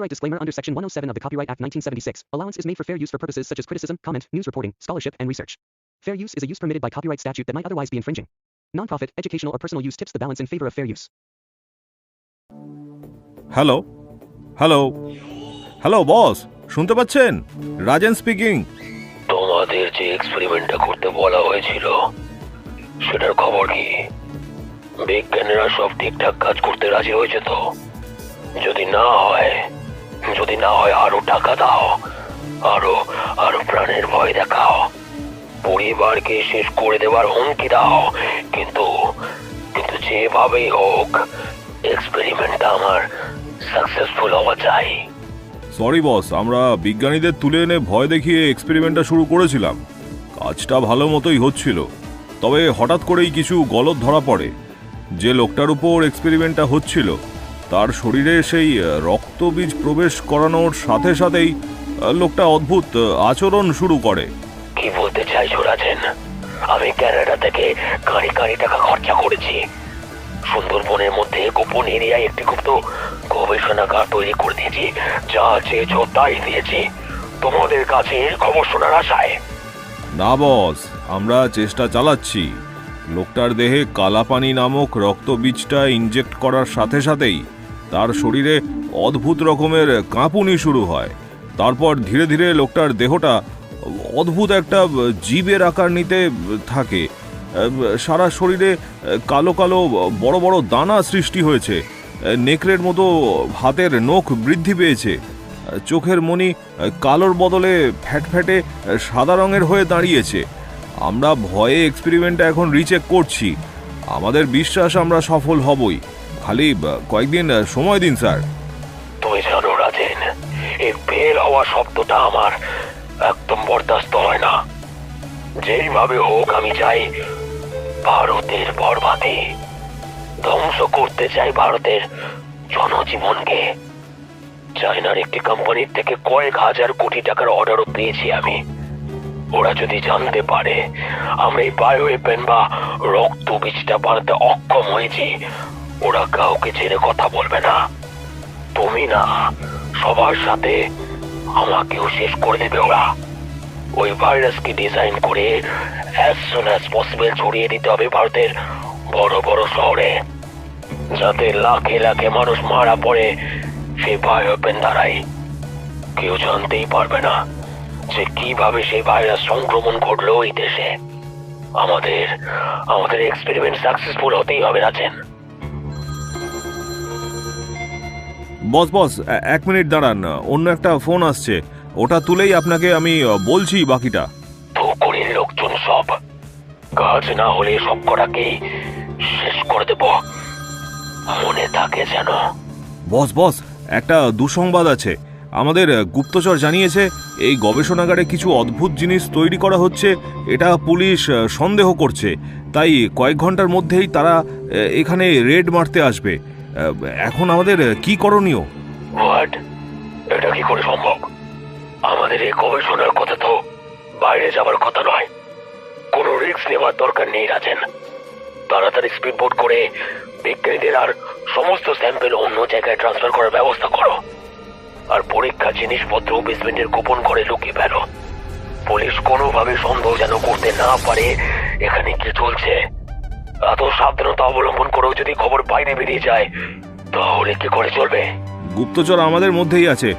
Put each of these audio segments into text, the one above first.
Copyright disclaimer under Section 107 of the Copyright Act 1976. Allowance is made for fair use for purposes such as criticism, comment, news reporting, scholarship, and research. Fair use is a use permitted by copyright statute that might otherwise be infringing. Non-profit, educational, or personal use tips the balance in favor of fair use. Hello hello hello boss, শুনতে পাচ্ছেন? Rajen speaking. তোমাদের যে এক্সপেরিমেন্টটা করতে বলা হয়েছিল সেটার খবর কি? বিজ্ঞানীরা সব ঠিকঠাক কাজ করতে রাজি হয়েছে তো? যদি না হয় আরো টাকা দাও, আরো প্রাণের ভয় দেখাও, পরিবারকে শেষ করে দেওয়ার হুমকি দাও, কিন্তু যেভাবেই হোক এক্সপেরিমেন্টটা আমার সাকসেসফুল হওয়া চাই। সরি বস, আমরা বিজ্ঞানীদের তুলে এনে ভয় দেখিয়ে এক্সপেরিমেন্টটা শুরু করেছিলাম। কাজটা ভালো মতোই হচ্ছিল, তবে হঠাৎ করেই কিছু গলদ ধরা পড়ে। যে লোকটার উপর এক্সপেরিমেন্টটা হচ্ছিল তার শরীরে সেই রক্তবীজ প্রবেশ করানোর সাথে সাথেই লোকটা অদ্ভুত আচরণ শুরু করে। কি বলতে চাইছো রাজেন? আমি ক্যানাডা থেকে কাঁড়ি টাকা খরচা করেছি, সুন্দরবনের মধ্যে গোপন এরিয়ায় একটি গুপ্ত গবেষণাগার তৈরি করে দিয়েছি, যা চেয়েছো তাই দিয়েছি তোমাদের কাছে খবর শোনার আশায়। না বস, আমরা চেষ্টা চালাচ্ছি। লোকটার দেহে কালাপানি নামক রক্তবীজটা ইনজেক্ট করার সাথে সাথেই তার শরীরে অদ্ভুত রকমের কাঁপুনি শুরু হয়। তারপর ধীরে ধীরে লোকটার দেহটা অদ্ভুত একটা জীবের আকার নিতে থাকে। সারা শরীরে কালো কালো বড় বড় দানা সৃষ্টি হয়েছে, নেকড়ের মতো হাতের নখ বৃদ্ধি পেয়েছে, চোখের মণি কালোর বদলে ফ্যাটফ্যাটে সাদা রঙের হয়ে দাঁড়িয়েছে। আমরা ভয়ে এক্সপেরিমেন্টটা এখন রিচেক করছি। আমাদের বিশ্বাস আমরা সফল হবই, খালি কয়েকদিন সময় দিন স্যার। তুমি জানো রাজেন, এই ফেল হওয়া শব্দটা আমার একদম বরদাস্ত হয় না। যেইভাবে হোক আমি চাই ভারতের বরবাদে, ধ্বংস করতে চাই ভারতের জনজীবনকে। চায়নার একটি কোম্পানির থেকে কয়েক হাজার কোটি টাকার অর্ডারও পেয়েছি আমি। ওরা যদি জানতে পারে আমরা এই বায়ো ওয়েপন বা রক্ত বীজটা বানাতে অক্ষম হয়েছি, ওরা কাউকে ছেড়ে কথা বলবে না। তুমি না, সবার সাথে আমাকেও শেষ করে দেবে ওরা। ওই ভাইরাসকে ডিজাইন করে as soon as possible ছড়িয়ে দিতে হবে ভারতের বড় বড় শহরে, যাতে লাখে লাখে মানুষ মারা পড়ে সেই বায়ো ওয়েপন দ্বারাই। কেউ জানতেই পারবে না যে কিভাবে সেই ভাইরাস সংক্রমণ ঘটলো এই দেশে। আমাদের এক্সপেরিমেন্ট সাকসেসফুল হতেই হবে রাজেন। বস, 1 মিনিট দাঁড়ান, অন্য একটা ফোন আসছে, ওটা তুলেই আপনাকে আমি বলছি বাকিটা। ধুকরির লোকজন সব, কাজ না হলে সব কটাকেই শেষ করে দেব, মনে থাকে যেন। বস, একটা দুঃসংবাদ আছে। আমাদের গুপ্তচর জানিয়েছে এই গবেষণাগারে কিছু অদ্ভুত জিনিস তৈরি করা হচ্ছে। এটা পুলিশ সন্দেহ করছে, তাই কয়েক ঘন্টার মধ্যেই তারা এখানে রেড মারতে আসবে। এখন আমাদের কি করণীয়? এটা কি করে সম্ভব? আমাদের এই গবেষণার কথা তো বাইরে যাবার কথা নয়। কোনো রিস্ক নেওয়ার দরকার নেই রাজেন। তাড়াতাড়ি স্পিড বোট করে বিজ্ঞানীদের আর সমস্ত স্যাম্পেল অন্য জায়গায় ট্রান্সফার করার ব্যবস্থা করো, আর পরীক্ষার জিনিসপত্র বেসমেন্টের গোপন ঘরে লুকিয়ে ফেলো। পুলিশ কোনোভাবে সন্দেহ যেন করতে না পারে এখানে কি চলছে। এত সাবধানতা অবলম্বন করেও যদি খবর বাইরে বেরিয়ে যায় তাহলে কি করে চলবে? গুপ্তচর আমাদের মধ্যেই আছে।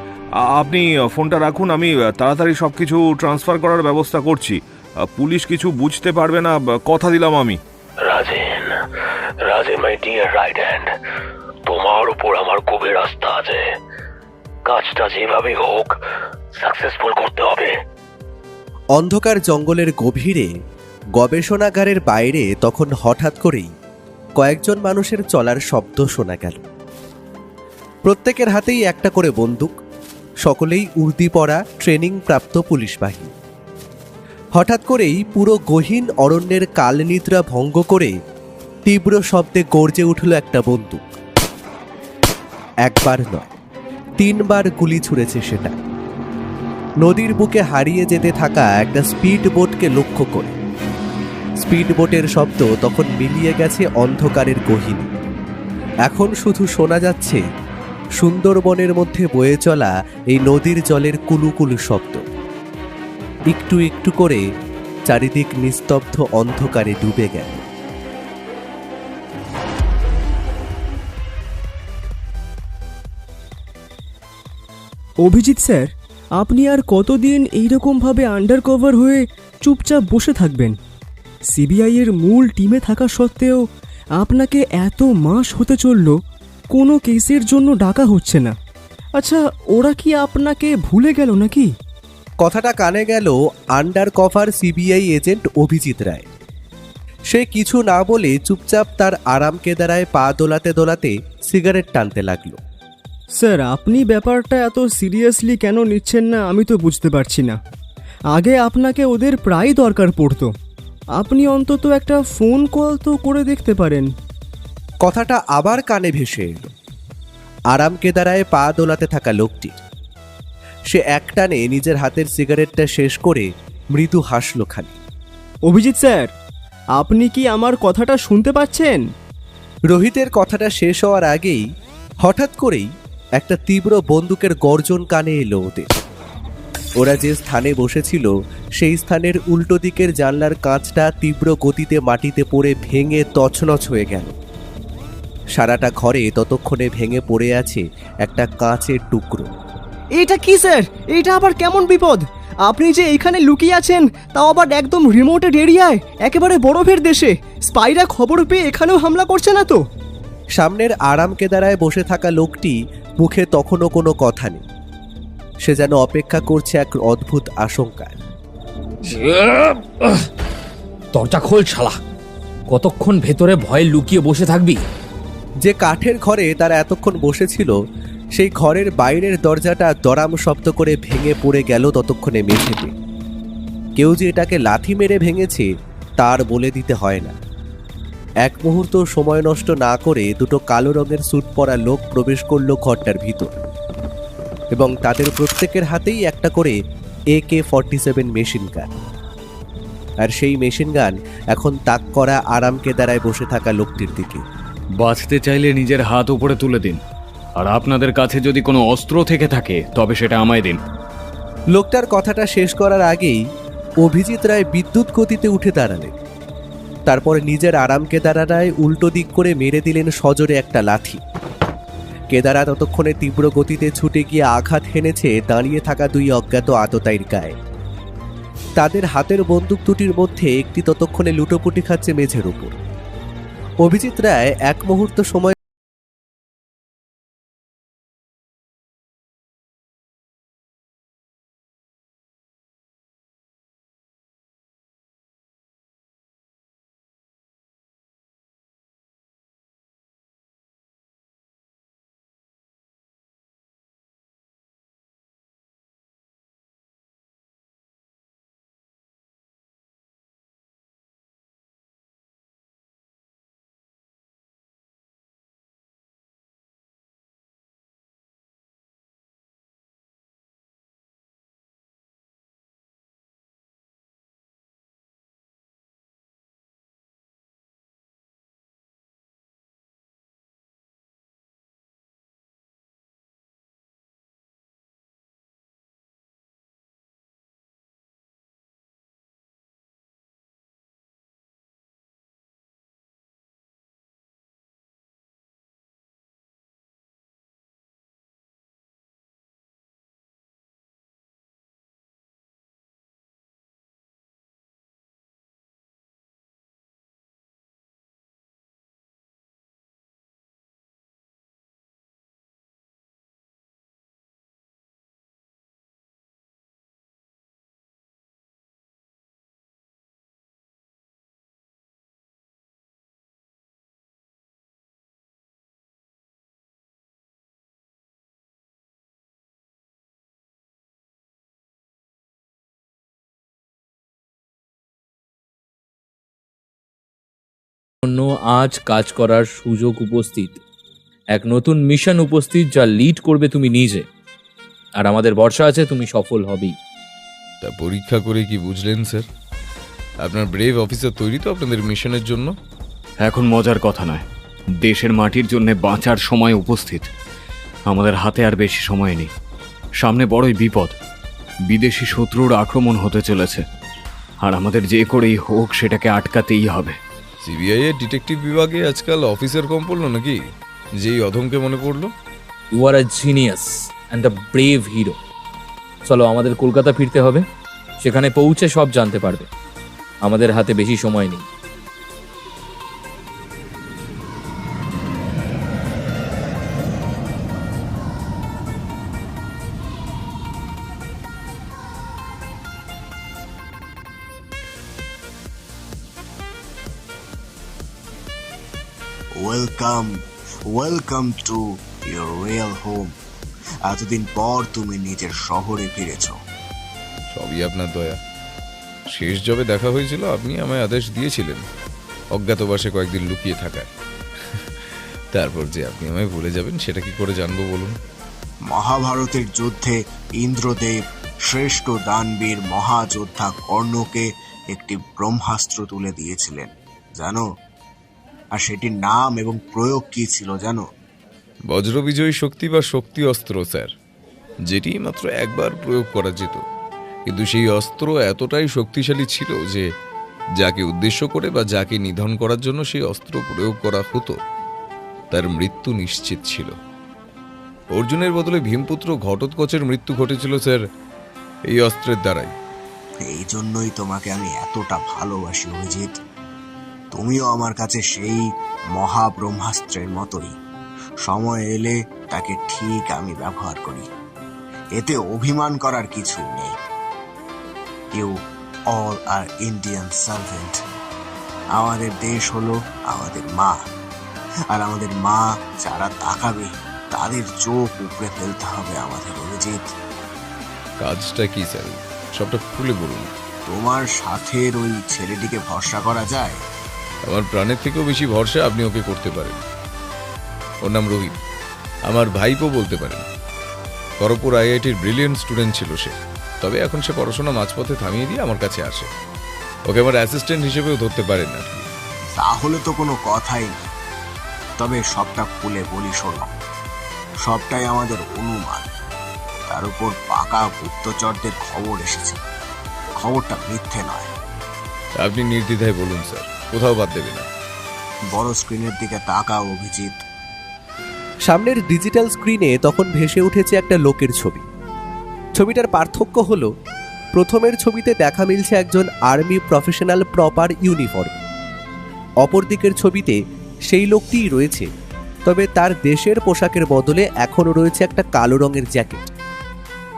আপনি ফোনটা রাখুন, আমি তাড়াতাড়ি সবকিছু ট্রান্সফার করার ব্যবস্থা করছি। পুলিশ কিছু বুঝতে পারবে না, কথা দিলাম আমি। Rajen my dear right hand, তোমার উপর আমার গভীর আস্থা আছে। কাজটা যেভাবে হোক সাকসেসফুল করতে হবে। অন্ধকার জঙ্গলের গভীরে গবেষণাগারের বাইরে তখন হঠাৎ করেই কয়েকজন মানুষের চলার শব্দ শোনা গেল। প্রত্যেকের হাতেই একটা করে বন্দুক, সকলেই উর্দি পরা ট্রেনিং প্রাপ্ত পুলিশ বাহিনী। হঠাৎ করেই পুরো গহীন অরণ্যের কালনিদ্রা ভঙ্গ করে তীব্র শব্দে গর্জে উঠল একটা বন্দুক। একবার নয়, 3 বার গুলি ছুঁড়েছে সেটা, নদীর বুকে হারিয়ে যেতে থাকা একটা স্পিড বোটকে লক্ষ্য করে। স্পিড বোটের শব্দ তখন মিলিয়ে গেছে অন্ধকারের গহীনে। এখন শুধু শোনা যাচ্ছে সুন্দরবনের মধ্যে বয়ে চলা এই নদীর জলের কুলুকুলু শব্দ একটু একটু করে চারিদিক নিস্তব্ধ অন্ধকারে ডুবে গেল। অভিজিৎ স্যার, আপনি আর কতদিন এইরকমভাবে আন্ডারকভার হয়ে চুপচাপ বসে থাকবেন? সিবিআই এর মূল টিমে থাকা সত্ত্বেও আপনাকে এত মাস হতে চলল কোনো কেসের জন্য ডাকা হচ্ছে না। আচ্ছা, ওরা কি আপনাকে ভুলে গেল নাকি? কথাটা কানে গেল undercover CBI agent Abhijit Roy. সে কিছু না বলে চুপচাপ তার আরাম কেদারায় পা দোলাতে দোলাতে সিগারেট টানতে লাগলো। স্যার, আপনি ব্যাপারটা এত সিরিয়াসলি কেন নিচ্ছেন না আমি তো বুঝতে পারছি না। আগে আপনাকে ওদের প্রায় দরকার পড়তো। আপনি অন্তত একটা ফোন কল তো করে দেখতে পারেন। কথাটা আবার কানে ভেসে এলো আরাম কেদারায় পা দোলাতে থাকা লোকটি। সে একটানে নিজের হাতের সিগারেটটা শেষ করে মৃদু হাসল খালি। অভিজিৎ স্যার, আপনি কি আমার কথাটা শুনতে পাচ্ছেন? রোহিতের কথাটা শেষ হওয়ার আগেই হঠাৎ করেই একটা তীব্র বন্দুকের গর্জন কানে এলো ওদের। ওরা যে স্থানে বসেছিল সেই স্থানের উল্টো দিকের জানলার কাঁচটা তীব্র গতিতে মাটিতে পড়ে ভেঙে তছনছ হয়ে গেল। সারাটা ঘরে ততক্ষণে ভেঙে পড়ে আছে একটা কাঁচের টুকরো। এটা কি স্যার? এটা আবার কেমন বিপদ? আপনি যে এখানে লুকিয়ে আছেন তাও আবার একদম রিমোটেড এরিয়ায়, একেবারে বরফের দেশে। স্পাইরা খবর পেয়ে এখানেও হামলা করছে না তো? সামনের আরাম কেদারায় বসে থাকা লোকটি মুখে তখনও কোনো কথা নেই। সে যেন অপেক্ষা করছে এক অদ্ভুত আশঙ্কায়। দরজা খোল শালা, কতক্ষণ ভেতরে ভয়ে লুকিয়ে বসে থাকবি? যে কাঠের ঘরে তারা এতক্ষণ বসেছিল সেই ঘরের বাইরের দরজাটা দরাম শব্দ করে ভেঙে পড়ে গেল ততক্ষণে মেঝেতে। কেউ যে এটাকে লাথি মেরে ভেঙেছে তার বলে দিতে হয় না। এক মুহূর্ত সময় নষ্ট না করে দুটো কালো রঙের স্যুট পরা লোক প্রবেশ করলো ঘরটার ভিতর, এবং তাদের প্রত্যেকের হাতেই একটা করে AK-47 মেশিন গান। আর সেই মেশিন গান এখন তাক করা আরাম কেদারায় বসে থাকা লোকটির দিকে। বাঁচতে চাইলে নিজের হাত উপরে তুলে দিন, আর আপনাদের কাছে যদি কোনো অস্ত্র থেকে থাকে তবে সেটা আমায় দিন। লোকটার কথাটা শেষ করার আগেই অভিজিৎ রায় বিদ্যুৎ গতিতে উঠে দাঁড়ালেন। তারপর নিজের আরাম কেদারায় উল্টো দিক করে মেরে দিলেন সজোরে একটা লাথি। কেদারা ততক্ষণে তীব্র গতিতে ছুটে গিয়ে আঘাত হেনেছে দাঁড়িয়ে থাকা দুই অজ্ঞাত আততায়ীর গায়ে। তাদের হাতের বন্দুক দুটির মধ্যে একটি ততক্ষণে লুটোপুটি খাচ্ছে মেঝের উপর। অভিজিৎ রায় এক মুহূর্ত সময় জন্য আজ কাজ করার সুযোগ উপস্থিত, এক নতুন মিশন উপস্থিত যা লিড করবে তুমি নিজে, আর আমাদের ভরসা আছে তুমি সফল হবেই। তা পরীক্ষা করে কি বুঝলেন স্যার? আপনার ব্রেভ অফিসার তৈরি তো আপনাদের মিশনের জন্য? এখন মজার কথা নয়, দেশের মাটির জন্য বাঁচার সময় উপস্থিত। আমাদের হাতে আর বেশি সময় নেই। সামনে বড়ই বিপদ। বিদেশি শত্রুর আক্রমণ হতে চলেছে, আর আমাদের যে করেই হোক সেটাকে আটকাতেই হবে। সিবিআই এর ডিটেকটিভ বিভাগে আজকাল অফিসার কম পড়লো নাকি, যেই অধমকে মনে পড়লো? You are a genius and a brave hero. চলো, আমাদের কলকাতা ফিরতে হবে। সেখানে পৌঁছে সব জানতে পারবে। আমাদের হাতে বেশি সময় নেই। Welcome, welcome to your real home. এতদিন পর তুমি নিজের শহরে ফিরেছ। সবই আপনার দয়া। শেষ যবে দেখা হয়েছিল আপনি আমায় আদেশ দিয়েছিলেন অজ্ঞাতবাসে কয়েকদিন লুকিয়ে থাকার। তারপর যে আপনি আমায় ভুলে যাবেন সেটা কি করে জানবো বলুন? মহাভারতের যুদ্ধে ইন্দ্রদেব শ্রেষ্ঠ দানবীর মহাযোদ্ধা কর্ণকে একটি ব্রহ্মাস্ত্র তুলে দিয়েছিলেন, জানো? আর সেটির নাম এবং প্রয়োগ কি ছিল জানো? বজ্রবিজয়ী শক্তি বা শক্তি অস্ত্র স্যার, যেটি মাত্র একবার প্রয়োগ করা যেত। কিন্তু সেই অস্ত্র এতটাই শক্তিশালী ছিল যে যাকে উদ্দেশ্য করে বা যাকে নিধন করার জন্য সেই অস্ত্র প্রয়োগ করা হতো তার মৃত্যু নিশ্চিত ছিল। অর্জুনের বদলে ভীমপুত্র ঘটোৎকচের মৃত্যু ঘটেছিল স্যার এই অস্ত্রের দ্বারাই। এই জন্যই তোমাকে আমি এতটা ভালোবাসি অভিজিৎ। তুমিও আমার কাছে সেই মহাব্রহ্মাস্ত্রের মতোই। সময় এলে তাকে ঠিক আমি ব্যবহার করি। এতে অভিমান করার কিছুই নেই। You all are Indian servant. আমাদের দেশ হলো আমাদের মা, আর আমাদের মা যারা তাকাবে তাদের চোখ উপড়ে ফেলতে হবে আমাদের অভিজিৎ। কাজটা কি স্যার, সবটা খুলে বলুন। তোমার সাথের ওই ছেলেটিকে ভরসা করা যায়? আমার প্রাণের থেকেও বেশি ভরসা আপনি ওকে করতে পারেন। ওর নাম রোহিত, আমার ভাইপো বলতে পারেন। খড়গপুর আইআইটির ব্রিলিয়েন্ট স্টুডেন্ট ছিল সে, তবে এখন সে পড়াশোনা মাঝপথে থামিয়ে দিয়ে আমার কাছে আসে। ওকে আমার অ্যাসিস্ট্যান্ট হিসেবেও ধরতে পারেন না। তাহলে তো কোনো কথাই নেই। তবে সবটা খুলে বলি শোনো। সবটাই আমাদের অনুমান। তার উপর পাকা গুপ্তচরদের খবর এসেছে। খবরটা মিথ্যে নয়। আপনি নির্দ্বিধায় বলুন স্যার, কোথাও বাদ দেবে না। বড় স্ক্রিনের দিকে তাকাও অভিজিৎ। সামনের ডিজিটাল স্ক্রিনে তখন ভেসে উঠেছে একটা লোকের ছবি। ছবিটার পার্থক্য হলো, প্রথমের ছবিতে দেখা মিলছে একজন আর্মি প্রফেশনাল প্রপার ইউনিফর্ম। অপর দিকের ছবিতে সেই লোকটিই রয়েছে, তবে তার দেশের পোশাকের বদলে এখনও রয়েছে একটা কালো রঙের জ্যাকেট।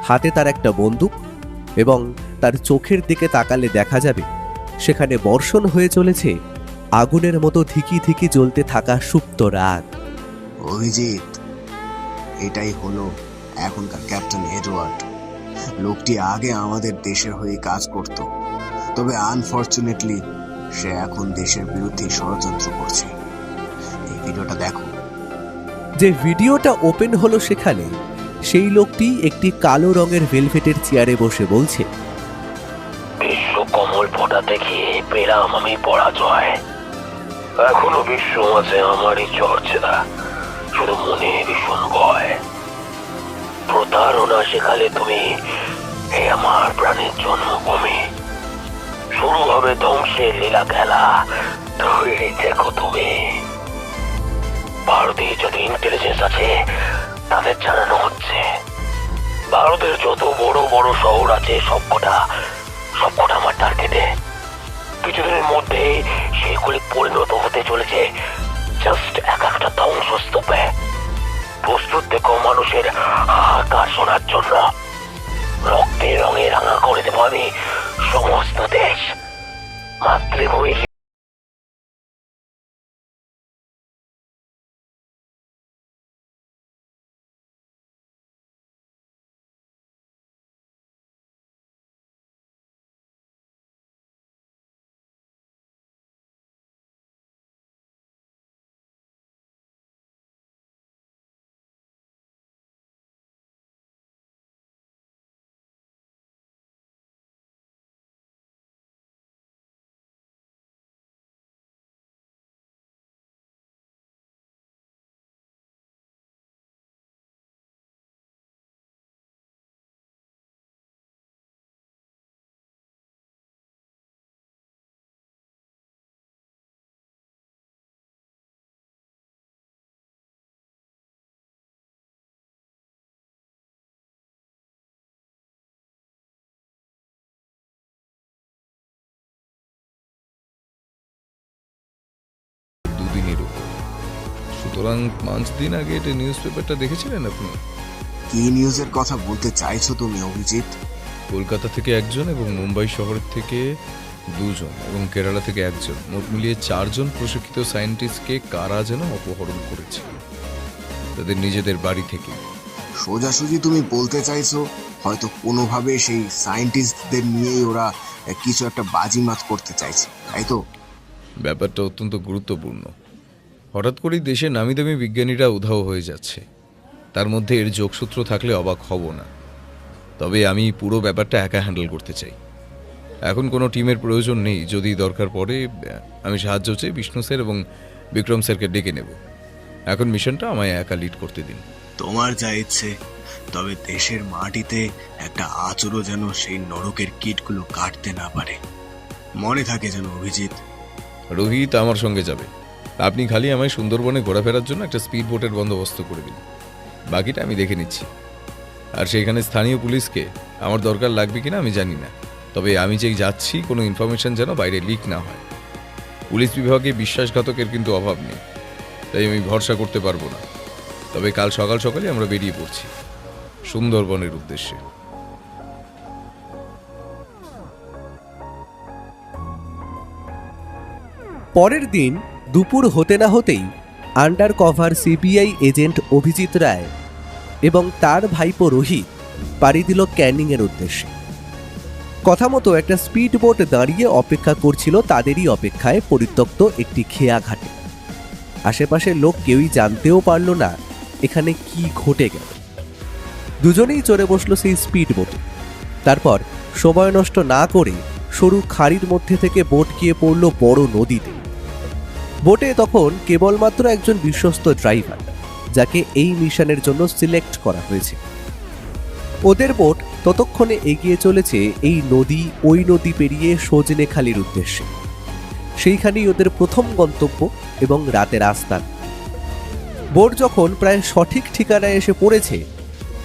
হাতে তার একটা বন্দুক, এবং তার চোখের দিকে তাকালে দেখা যাবে সেখানে বর্ষণ হয়ে চলেছে আগুনের মতো ধিকি ধিকি জ্বলতে থাকা সুপ্ত রাগ। অভিজিৎ, এটাই হলো এখনকার ক্যাপ্টেন এডওয়ার্ড। লোকটি আগে আমাদের দেশের হয়ে কাজ করত, তবে আনফরচুনেটলি সে এখন দেশের বিরুদ্ধে ষড়যন্ত্র করছে। এই ভিডিওটা দেখো। যে ভিডিওটা ওপেন হলো সেখানে সেই লোকটি একটি কালো রঙের ভেলভেটের চেয়ারে বসে বলছে, বিশ্ব কমল ফোটাতে গিয়ে পেলাম আমি পরাজয়। এখনো বিশ্ব মাঝে আমারই চর্চা, শুধু মনে ভীষণ ভয়। প্রতারণা শেখালে তুমি, হে আমার প্রাণের জন্মভূমি। শুরু হবে ধ্বংসের লীলা খেলা, তৈরি দেখো তুমি। ভারতের যত ইন্টেলিজেন্স আছে তাদের জানানো হচ্ছে, ভারতের যত বড় বড় শহর আছে সবকটা আমার টার্গেটে। কিছুদিনের মধ্যেই সেগুলি পরিণত হতে চলেছে জাস্ট এক একটা ধ্বংসস্তূপে। প্রস্তুত দেখো মানুষের হাহাকার শোনার জন্য। রক্তের রঙে রাঙা করে দেবো আমি সমস্ত দেশ। মাতৃভূমি সুতরাং 5 দিন আগে এটা নিউজ পেপারটা দেখেছিলেন আপনি? কি নিউজের কথা বলতে চাইছো তুমি অভিজিৎ? কলকাতা থেকে একজন এবং মুম্বাই শহর থেকে 2 জন এবং কেরালা থেকে একজন, মোট মিলিয়ে 4 জন প্রশিক্ষিত সায়েন্টিস্টকে কারা যেন অপহরণ করেছে তাদের নিজেদের বাড়ি থেকে। সোজাসুজি তুমি বলতে চাইছো হয়তো কোনোভাবে সেই সায়েন্টিস্টদের নিয়েই ওরা কিছু একটা বাজিমাত করতে চাইছে, তাই তো? ব্যাপারটা অত্যন্ত গুরুত্বপূর্ণ। হঠাৎ করেই দেশে নামি দামি বিজ্ঞানীরা উধাও হয়ে যাচ্ছে, তার মধ্যে এর যোগসূত্র থাকলে অবাক হব না। তবে আমি পুরো ব্যাপারটা একা হ্যান্ডেল করতে চাই। এখন কোনো টিমের প্রয়োজন নেই, যদি দরকার পড়ে আমি সাহায্য চাই বিষ্ণু স্যার এবং বিক্রম স্যারকে ডেকে নেব। এখন মিশনটা আমায় একা লিড করতে দিন। তোমার যা ইচ্ছে, তবে দেশের মাটিতে একটা আঁচড়ও যেন সেই নরকের কীটগুলো কাটতে না পারে, মনে থাকে যেন অভিজিৎ। রোহিত আমার সঙ্গে যাবে, আপনি খালি আমায় সুন্দরবনে ঘোরাফেরার জন্য একটা স্পিড বোটের বন্দোবস্ত করে দিন, বাকিটা আমি দেখে নিচ্ছি। আর সেইখানে স্থানীয় পুলিশকে আমার দরকার লাগবে কিনা আমি জানি না, তবে আমি যেই যাচ্ছি কোনো ইনফরমেশন যেন বাইরে লিক না হয়। পুলিশ বিভাগে বিশ্বাসঘাতকের কিন্তু অভাব নেই, তাই আমি ভরসা করতে পারবো না। তবে কাল সকাল সকালে আমরা বেরিয়ে পড়ছি সুন্দরবনের উদ্দেশ্যে। পরের দিন দুপুর হতে না হতেই undercover CBI agent Abhijit Roy এবং তার ভাইপো রোহিত পাড়ি দিল ক্যানিংয়ের উদ্দেশ্যে। কথা মতো একটা স্পিড বোট দাঁড়িয়ে অপেক্ষা করছিল তাদেরই অপেক্ষায় পরিত্যক্ত একটি খেয়া ঘাটে। আশেপাশের লোক কেউই জানতেও পারল না এখানে কি ঘটে গেল। দুজনেই চড়ে বসলো সেই স্পিড বোটে। তারপর সময় নষ্ট না করে সরু খাড়ির মধ্যে থেকে বোট গিয়ে পড়ল বড় নদীতে। বোটে তখন কেবলমাত্র একজন বিশ্বস্ত ড্রাইভার, যাকে এই মিশনের জন্য সিলেক্ট করা হয়েছে। ওদের বোট ততক্ষণে এগিয়ে চলেছে এই নদী ওই নদী পেরিয়ে সজনেখালির উদ্দেশ্যে। সেইখানেই ওদের প্রথম গন্তব্য এবং রাতের আস্তান। বোট যখন প্রায় সঠিক ঠিকানায় এসে পড়েছে,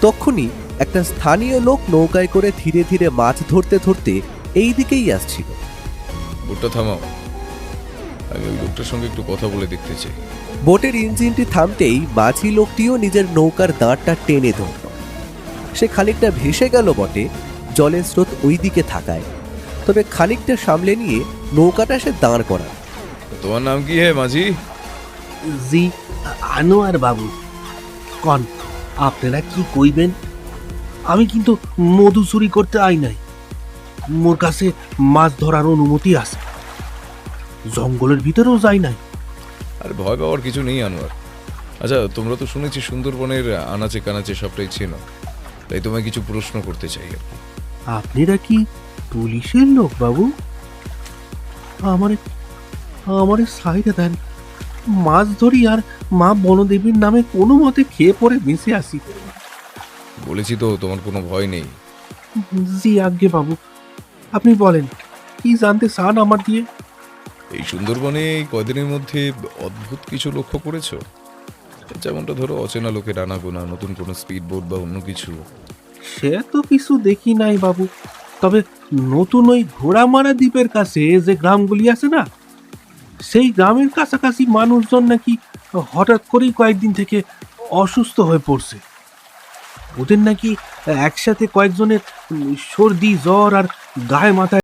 তখনই একটা স্থানীয় লোক নৌকায় করে ধীরে ধীরে মাছ ধরতে ধরতে এই দিকেই আসছিল। বোটটা থামাও, আমি ওই লোকটার সঙ্গে একটু কথা বলে দেখতে চাই। বোটের ইঞ্জিনটি থামতেই মাঝি লোকটিও নিজের নৌকার দাঁড়টা টেনে ধরল। সে খানিকটা ভেসে গেল বটে, জলের স্রোত ওই দিকে থাকায়, তবে খানিকটা সামলে নিয়ে নৌকাটা সে দাঁড় করা। তোমার নাম কি হে মাঝি? জি আনোয়ার বাবু। কন আপনারা কি কইবেন? আমি কিন্তু মধু চুরি করতে আই নাই, মোর কাছে মাছ ধরার অনুমতি আছে, জঙ্গলের ভিতরেও যাই নাই। আর ভয় পাওয়ার কিছু নেই আনোয়ার। আচ্ছা, তোমরা তো শুনেছি সুন্দরবনের আনাচে কানাচে সবটাই চেনো, তাই তোমায় কিছু প্রশ্ন করতে চাই আর কি। আপনারা কি পুলিশের লোক বাবু? আমারে আমারে সাইডে দেন, মাছ ধরি আর মা বনদেবীর নামে কোনো মতে খেয়ে পড়ে মিশে আসি। বলেছি তো তোমার কোনো ভয় নেই। জি আজ্ঞে বাবু, আপনি বলেন কি জানতে চান আমার দিয়ে? এই সুন্দরবনে এই কয়দিনের মধ্যে অদ্ভুত কিছু লক্ষ্য করেছো? যেমনটা ধরো অচেনা লোকের আনাগোনা, নতুন কোনো স্পিড বোট বা অন্য কিছু। সে তো কিছু দেখি নাই বাবু, তবে নতুন ওই ঘোড়ামারা দ্বীপের কাছে যে গ্রামগুলি আছে না, সেই গ্রামের কাছাকাছি মানুষজন নাকি হঠাৎ করেই কয়েকদিন থেকে অসুস্থ হয়ে পড়ছে। ওদের নাকি একসাথে কয়েকজনের সর্দি জ্বর আর গায়ে মাথায়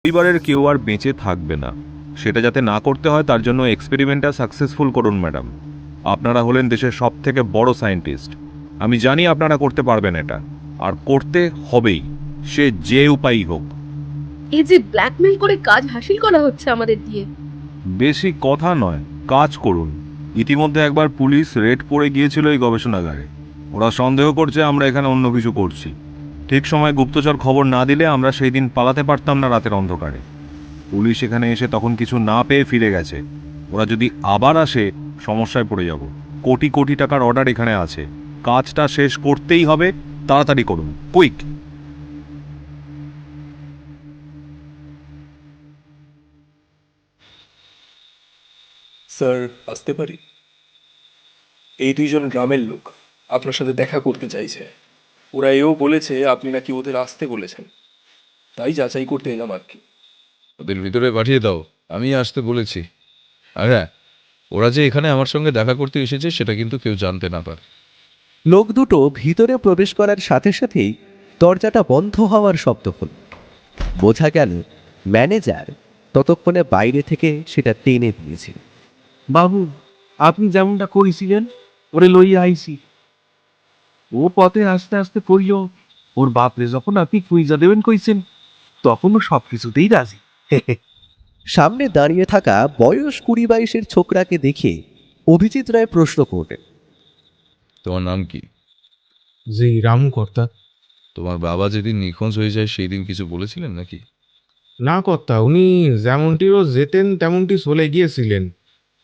পরিবারের কেউ আর বেঁচে থাকবে না। সেটা যাতে না করতে হয় তার জন্য এক্সপেরিমেন্টটা সাকসেসফুল করুন ম্যাডাম। আপনারা হলেন দেশের সবথেকে বড় সায়েন্টিস্ট। আমি জানি আপনারা করতে পারবেন এটা, আর করতে হবেই, সে যে উপায়ই হোক। এই যে ব্ল্যাকমেল করে কাজ হাসিল করা হচ্ছে আমাদের দিয়ে। বেশি কথা নয়, কাজ করুন। ইতিমধ্যে একবার পুলিশ রেড পড়ে গিয়েছিল এই গবেষণাগারে। ওরা সন্দেহ করছে আমরা এখানে অন্য কিছু করছি। ঠিক সময় গুপ্তচর খবর না দিলে আমরা সেই দিন পালাতে পারতাম না রাতের অন্ধকারে। পুলিশ এখানে এসে তখন কিছু না পেয়ে ফিরে গেছে। ওরা যদি আবার আসে সমস্যায় পড়ে যাব। কোটি কোটি টাকার অর্ডার এখানে আছে, কাজটা শেষ করতেই হবে। তাড়াতাড়ি করুন, কুইক। স্যার, আসতে পারি? এই দুইজন গ্রামের লোক আপনার সাথে দেখা করতে চাইছে। ওরা এও বলেছে আপনি নাকি ওদের আসতে বলেছেন, তাই যাচাই করতে এলাম আর কি। ওদের ভিতরে পাঠিয়ে দাও, আমি আসতে বলেছি। আর হ্যাঁ, ওরা যে এখানে আমার সঙ্গে দেখা করতে এসেছে সেটা কিন্তু কেউ জানতে না পারে। লোক দুটো ভিতরে প্রবেশ করার সাথে সাথেই দরজাটা বন্ধ হওয়ার শব্দ হল। বোঝা গেল ম্যানেজার ততক্ষণে বাইরে থেকে সেটা টেনে দিয়েছিল। বাবু, আপনি যেমনটা করেছিলেন ওরে লইয়া আইছি। ও পথে আস্তে আস্তে কইল ওর বাপরে যখন আপনি কুইজা দেবেন কইছেন তখন ও সব কিছুতেই রাজি। সামনে দাঁড়িয়ে থাকা বয়স 20-22-এর ছোকরাকে দেখে অভিজিৎ রায় প্রশ্ন করলেন, তোমার নাম কি? জি, রামু কর্তা। তোমার বাবা যেদিন নিখোঁজ হয়ে যায় সেই দিন কিছু বলেছিলেন নাকি? না কর্তা, উনি যেমনটি রোজ যেতেন তেমনটি চলে গিয়েছিলেন,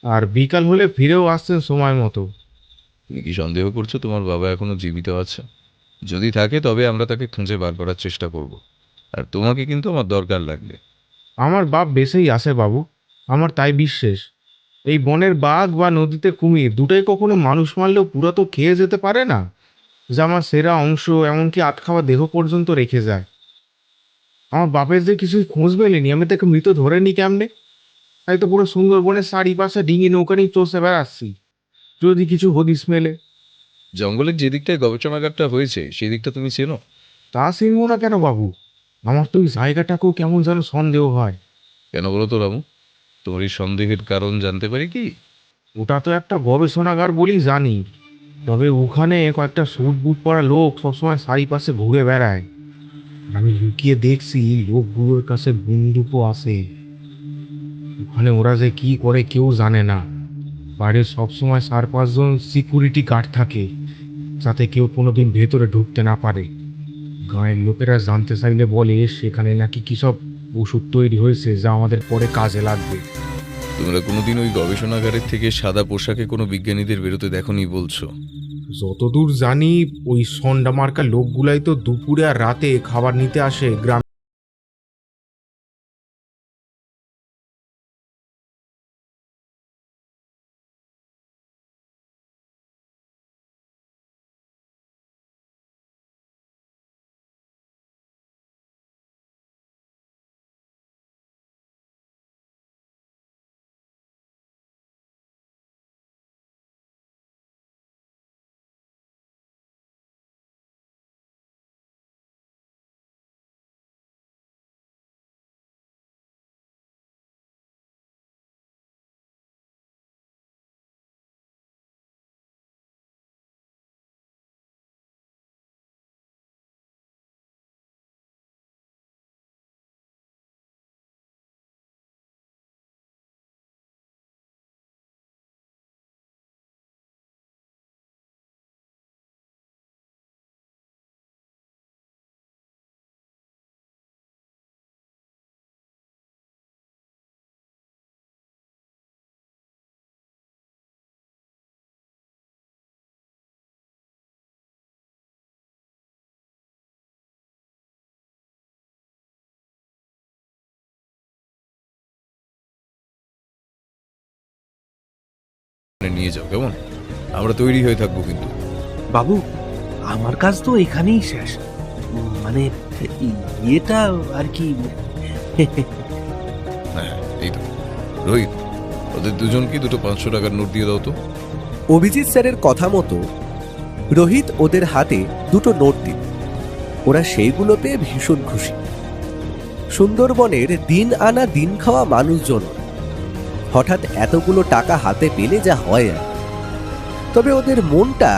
আর বিকাল হলে ফিরেও আসছেন সময় মতো। তুমি কি সন্দেহ করছো তোমার বাবা এখনো জীবিত আছে? যদি থাকে তবে আমরা তাকে খুঁজে বার করার চেষ্টা করব। আর তোমাকে কিন্তু আমার দরকার লাগবে। আমার বাপ বেঁচেই আছে বাবু, আমার তাই বিশ্বাস। এই বনের বাঘ বা নদীতে কুমির দুটাই কখনো মানুষ মারলেও পুরো তো খেয়ে যেতে পারে না, যা আমার সেরা অংশ এমনকি আটখাওয়া দেহ পর্যন্ত রেখে যায়। আমার বাপের যে কিছুই খোঁজ মেলেনি, আমি তাকে মৃত ধরে নি কেমনে? তাই তো পুরো সুন্দরবনের চারিপাশে ডিঙি নৌকা নিয়ে চষে বেড়াচ্ছি, যদি কিছু হদিস মেলে। জঙ্গলের যে দিকটায় গবেষণাগারটা হয়েছে সেই দিকটা তুমি চেনো? তা চিনবো না কেন বাবু? আমার তো ওই জায়গাটাকেও কেমন যেন সন্দেহ হয়। কেন বলো তো রামু, তোমার এই সন্দেহের কারণ জানতে পারি কি? ওটা তো একটা গবেষণাগার বলেই জানি, তবে ওখানে কয়েকটা স্যুট বুট পরা লোক সবসময় চারিপাশে ঘুরে বেড়ায়। আমি লুকিয়ে দেখছি লোকগুলোর কাছে বন্দুকও আছে। ওখানে ওরা যে কি করে কেউ জানে না। বাইরে সবসময় 4-5 জন সিকিউরিটি গার্ড থাকে, যাতে কেউ কোনোদিন ভেতরে ঢুকতে না পারে। গাঁয়ের লোকেরা জানতে চাইলে বলে সেখানে নাকি কি সব ওষুধ তৈরি হয়েছে যা আমাদের পরে কাজে লাগবে। তোমরা কোনোদিন ওই গবেষণাগারের থেকে সাদা পোশাকে কোনো বিজ্ঞানীদের বেরোতে দেখোনি বলছো? যতদূর জানি ওই সন্ডা মার্কা লোকগুলাই তো দুপুরে আর রাতে খাবার নিতে আসে গ্রাম। নিয়ে যাও, কেমন? আমরা তৈরি হয়ে থাকবো কিন্তু। বাবু, আমার কাজ তো এখানেই শেষ। মানে এটা আর কি। হ্যাঁ, এই তো রোহিত, ওদের দুজনকে দুটো 500 টাকার নোট দিয়ে দাও তো। অভিজিৎ স্যারের কথা মতো রোহিত ওদের হাতে দুটো নোট দিল। ওরা সেইগুলো পেয়ে ভীষণ খুশি। সুন্দরবনের দিন আনা দিন খাওয়া মানুষজন হঠাৎ এতগুলো টাকা হাতে পেলে যা হয় আর। তবে ওদের মনটা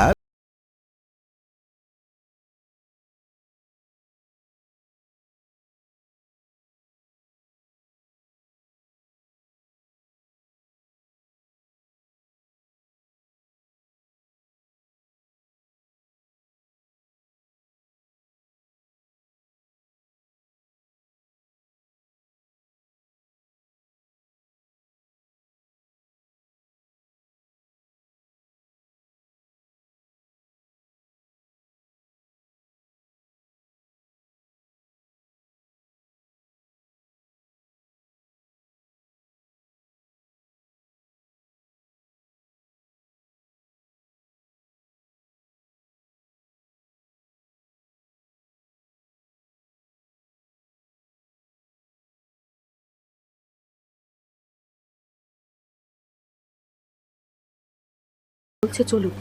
বলছে চলুক,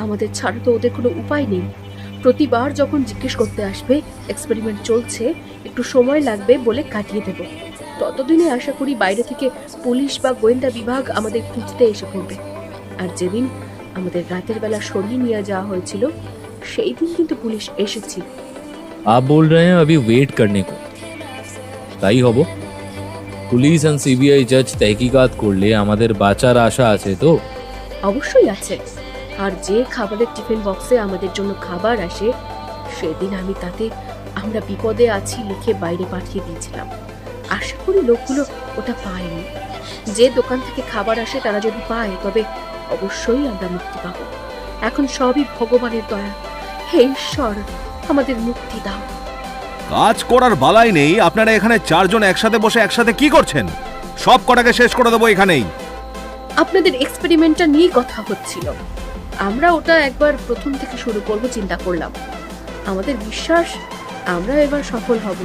আমাদের ছাড়া তো ওদের কোনো উপায় নেই। প্রতিবার যখন জিজ্ঞেস করতে আসবে এক্সপেরিমেন্ট চলছে, একটু সময় লাগবে বলে কাটিয়ে দেব। ততদিনে আশা করি বাইরে থেকে পুলিশ বা গোয়েন্দা বিভাগ আমাদের খুঁজতে এসে পড়বে। আর যেদিন আমাদের রাতের বেলা সরিয়ে নিয়ে যাওয়া হয়েছিল, সেই দিন কিন্তু পুলিশ এসেছিল। आप बोल रहे हैं अभी वेट करने को, তাই হব। পুলিশ আর সিবিআই জাজ তহকিকাত করলে আমাদের বাঁচার আশা আছে তো? অবশ্যই আছে। আর যে খাবারের টিফিন বক্সে আমাদের জন্য খাবার আসে, সেদিন আমি তাতে আমরা বিপদে আছি লিখে বাইরে পাঠিয়ে দিয়েছিলাম। আশা করি লোকগুলো ওটা পায়নি। যে দোকান থেকে খাবার আসে তারা যদি পায়, তবে অবশ্যই আমরা মুক্তি পাবো। এখন সবই ভগবানের দয়া। হে ঈশ্বর, আমাদের মুক্তি দাও। কাজ করার বালাই নেই, আপনারা এখানে চারজন একসাথে বসে একসাথে কি করছেন? সব কটাকে শেষ করে দেবো এখানেই। আপনাদের এক্সপেরিমেন্টটা নিয়ে কথা হচ্ছিল। আমরা ওটা একবার প্রথম থেকে শুরু করব চিন্তা করলাম। আমাদের বিশ্বাস আমরা এবার সফল হব।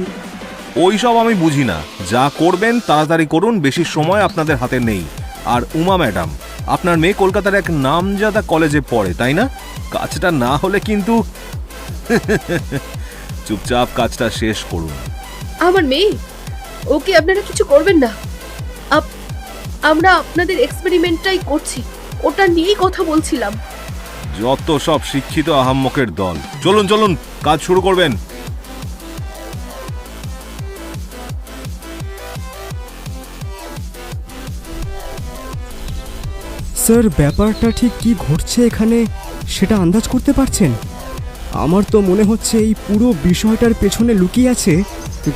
ওইসব আমি বুঝি না, যা করবেন তাড়াতাড়ি করুন, বেশি সময় আপনাদের হাতে নেই। আর উমা ম্যাডাম, আপনার মেয়ে কলকাতার এক নামজাদা কলেজে পড়ে, তাই না? কাজটা না হলে কিন্তু চুপচাপ কাজটা শেষ করুন। আমার মেয়ে, ওকে আপনারা কিছু করবেন না। আমরা আপনাদের এক্সপেরিমেন্টটাই করছি, ওটা নিয়েই কথা বলছিলাম। যত সব শিক্ষিত আহাম্মকের দল। চলুন চলুন, কাজ শুরু করবেন। স্যার, ব্যাপারটা ঠিক কি ঘটছে এখানে সেটা আন্দাজ করতে পারছেন? আমার তো মনে হচ্ছে এই পুরো বিষয়টার পেছনে লুকিয়ে আছে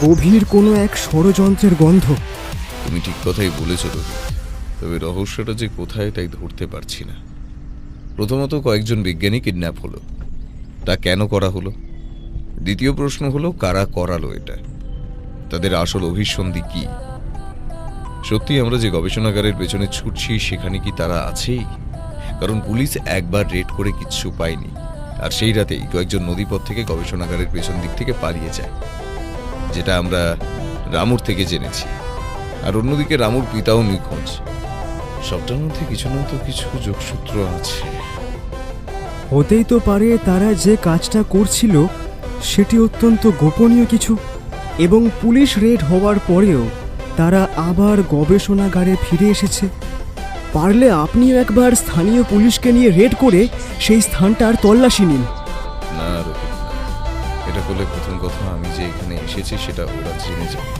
গভীর কোনো এক ষড়যন্ত্রের গন্ধ। তুমি ঠিক কথাই বলেছ রবি, তবে রহস্যটা যে কোথায় তাই ধরতে পারছি না। প্রথমত, কয়েকজন বিজ্ঞানী কিডন্যাপ হলো, তা কেন করা হলো? দ্বিতীয় প্রশ্ন হলো, কারা করালো এটা? তাদের আসল অভিসন্ধি কি? সত্যি আমরা যে গবেষণাগারের পেছনে ছুটছি সেখানে কি তারা আছেই? কারণ পুলিশ একবার রেড করে কিচ্ছু পায়নি, আর সেই রাতেই কয়েকজন নদীপথ থেকে গবেষণাগারের পেছন দিক থেকে পালিয়ে যায়, যেটা আমরা রামুর থেকে জেনেছি। আর অন্যদিকে রামুর পিতাও নিখোঁজ। সবটার মধ্যে কিছু না তো কিছু যোগসূত্র আছে। হতেই তো পারে তারা যে কাজটা করছিল সেটি অত্যন্ত গোপনীয় কিছু, এবং পুলিশ রেড হওয়ার পরেও তারা আবার গবেষণাগারে ফিরে এসেছে। পারলে আপনিও একবার স্থানীয় পুলিশকে নিয়ে রেড করে সেই স্থানটার তল্লাশি নিন। না রবি, এটা করলে প্রথম কথা আমি যে এখানে এসেছি সেটা ওরা জেনে যাবে।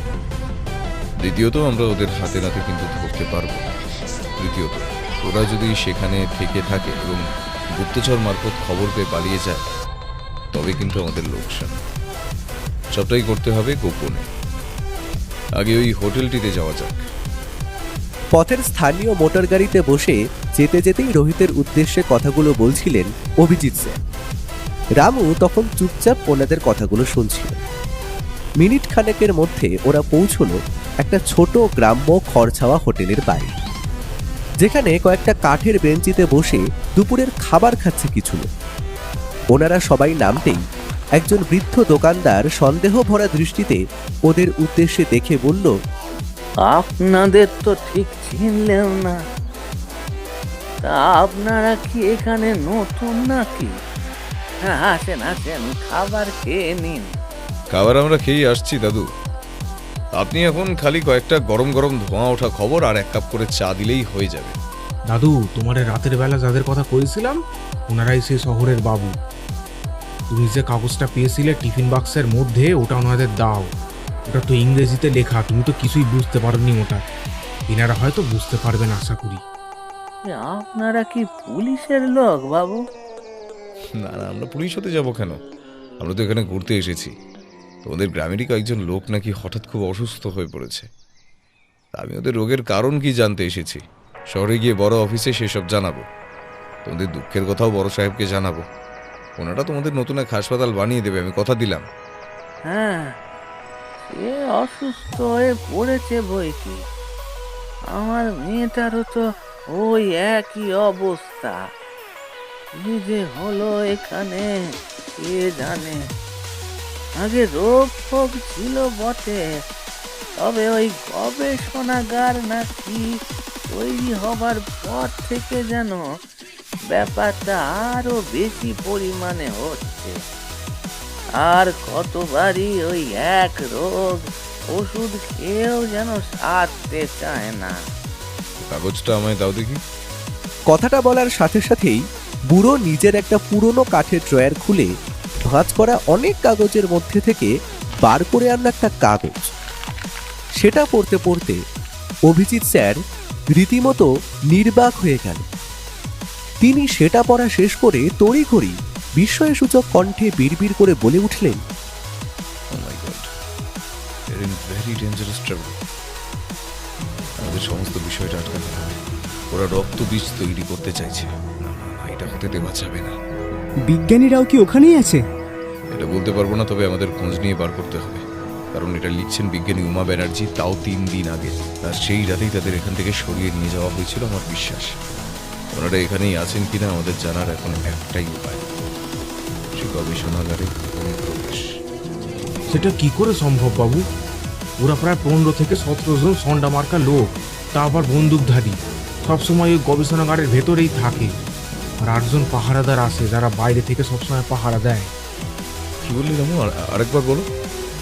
দ্বিতীয়ত, আমরা ওদের হাতে নাতে কিন্তু ধরতে পারবো না। তৃতীয়ত, ওরা যদি সেখানে থেকে থাকে এবং গুপ্তচর মারফত খবর পেয়ে পালিয়ে যায়, তবে কিন্তু আমাদের লোকসান। সবটাই করতে হবে গোপনে। আগে ওই হোটেলটিতে যাওয়া যাক। পথের স্থানীয় মোটর গাড়িতে বসে যেতে যেতেই রোহিতের উদ্দেশ্যে কথাগুলো বলছিলেন অভিজিৎ স্যার। রামু তখন চুপচাপ ওনাদের কথাগুলো শুনছিল। মিনিট খানেকের মধ্যে ওরা পৌঁছলো একটা ছোট গ্রাম্য খড়ছাওয়া হোটেলের বাইরে, যেখানে কয়েকটা কাঠের বেঞ্চিতে বসে দুপুরের খাবার খাচ্ছে কিছু লোক। ওনারা সবাই নামতেই একজন বৃদ্ধ দোকানদার সন্দেহ ভরা দৃষ্টিতে ওদের উদ্দেশ্যে দেখে বলল, আপনাদের তো ঠিক চিনলেও না, তা আপনারা কি এখানে নতুন নাকি? আসেন আসেন, খাবার খেয়ে নিন। খাবার আমরা খেয়ে আসছি দাদু। আপনি এখন খালি কয়েকটা গরম গরম ধোঁয়া ওঠা খবর আর 1 কাপ করে চা দিলেই হয়ে যাবে। দাদু, তোমার রাতের বেলা যাদের কথা কইছিলাম ওনারাই সেই শহরের বাবু। তুমি যে কাগজটা পেয়েছিলে টিফিন বাক্সের মধ্যে, ওটা ওনাদের দাও। ওটা তো ইংরেজিতে লেখা, তুমি তো কিছুই বুঝতে পারোনি ওটা। এনারা হয়তো বুঝতে পারবেন আশা করি। আপনারা কি পুলিশের লোক বাবু? না না, আমরা পুলিশ হতে যাব কেন? আমরা তো এখানে ঘুরতে এসেছি। তোমাদের গ্রামেরই কয়েকজন লোক নাকি হঠাৎ খুব অসুস্থ হয়ে পড়েছে। আমি ওদের রোগের কারণ কি জানতে এসেছি। শহরে গিয়ে বড় অফিসে সেসব জানাবো। তোমাদের দুঃখের কথাও বড় সাহেবকে জানাবো। ওনারা তোমাদের নতুন এক হাসপাতাল বানিয়ে দেবে, আমি কথা দিলাম। হ্যাঁ, সে অসুস্থ হয়ে পড়েছে বই কি। আমার মেয়েটারও তো ওই একই অবস্থা। কি যে হলো এখানে কে জানে। আগে রোগ ফোগ ছিল বটে, তবে ওই গবেষণাগার নাকি তৈরি হবার পর থেকে যেন ব্যাপারটা আরো বেশি পরিমাণে হচ্ছে। আর কতবারই ওই এক রোগ, ওষুধ খেয়েও যেন সারতে চায় না। কাগজটা আমায় দাও দেখি। কথাটা বলার সাথে সাথেই বুড়ো নিজের একটা পুরনো কাঠের ড্রয়ার খুলে ভাঁজ করা অনেক কাগজের মধ্যে থেকে বার করে আনলো একটা কাগজ। সেটা পড়তে পড়তে অভিজিৎ স্যার রীতিমতো নির্বাক হয়ে গেল। তিনি সেটা পড়া শেষ করে তড়িঘড়ি বিস্ময়সূচক কণ্ঠে বিড়বিড় করে বলে উঠলেন, আমাদের সমস্ত বিষয়টা আটকাতে হবে। ওরা রক্ত বীজ তৈরি করতে চাইছে। না না, এটা হতে দেওয়া যাবে না। বিজ্ঞানীরাও কি ওখানেই আছে? এটা বলতে পারবো না, তবে আমাদের খোঁজ নিয়ে বার করতে হবে। কারণ এটা লিখছেন বিজ্ঞানী উমা ব্যানার্জি, তাও 3 দিন আগে। আর সেই রাতেই তাদের এখান থেকে সরিয়ে নিয়ে যাওয়া হয়েছিল আমার বিশ্বাস। ওনারা এখানেই আছেন কিনা আমাদের জানার এখন একটাই উপায়, সেই গবেষণাগারে প্রবেশ। সেটা কি করে সম্ভব বাবু? ওরা প্রায় 15 থেকে 17 জন সন্ডা মার্কা লোক, তা আবার বন্দুকধারী। সবসময় ওই গবেষণাগারের ভেতরেই থাকে। আর 8 জন পাহারাদার আছে যারা বাইরে থেকে সবসময় পাহারা দেয়। কি বললি রামু, আরেকবার বলো।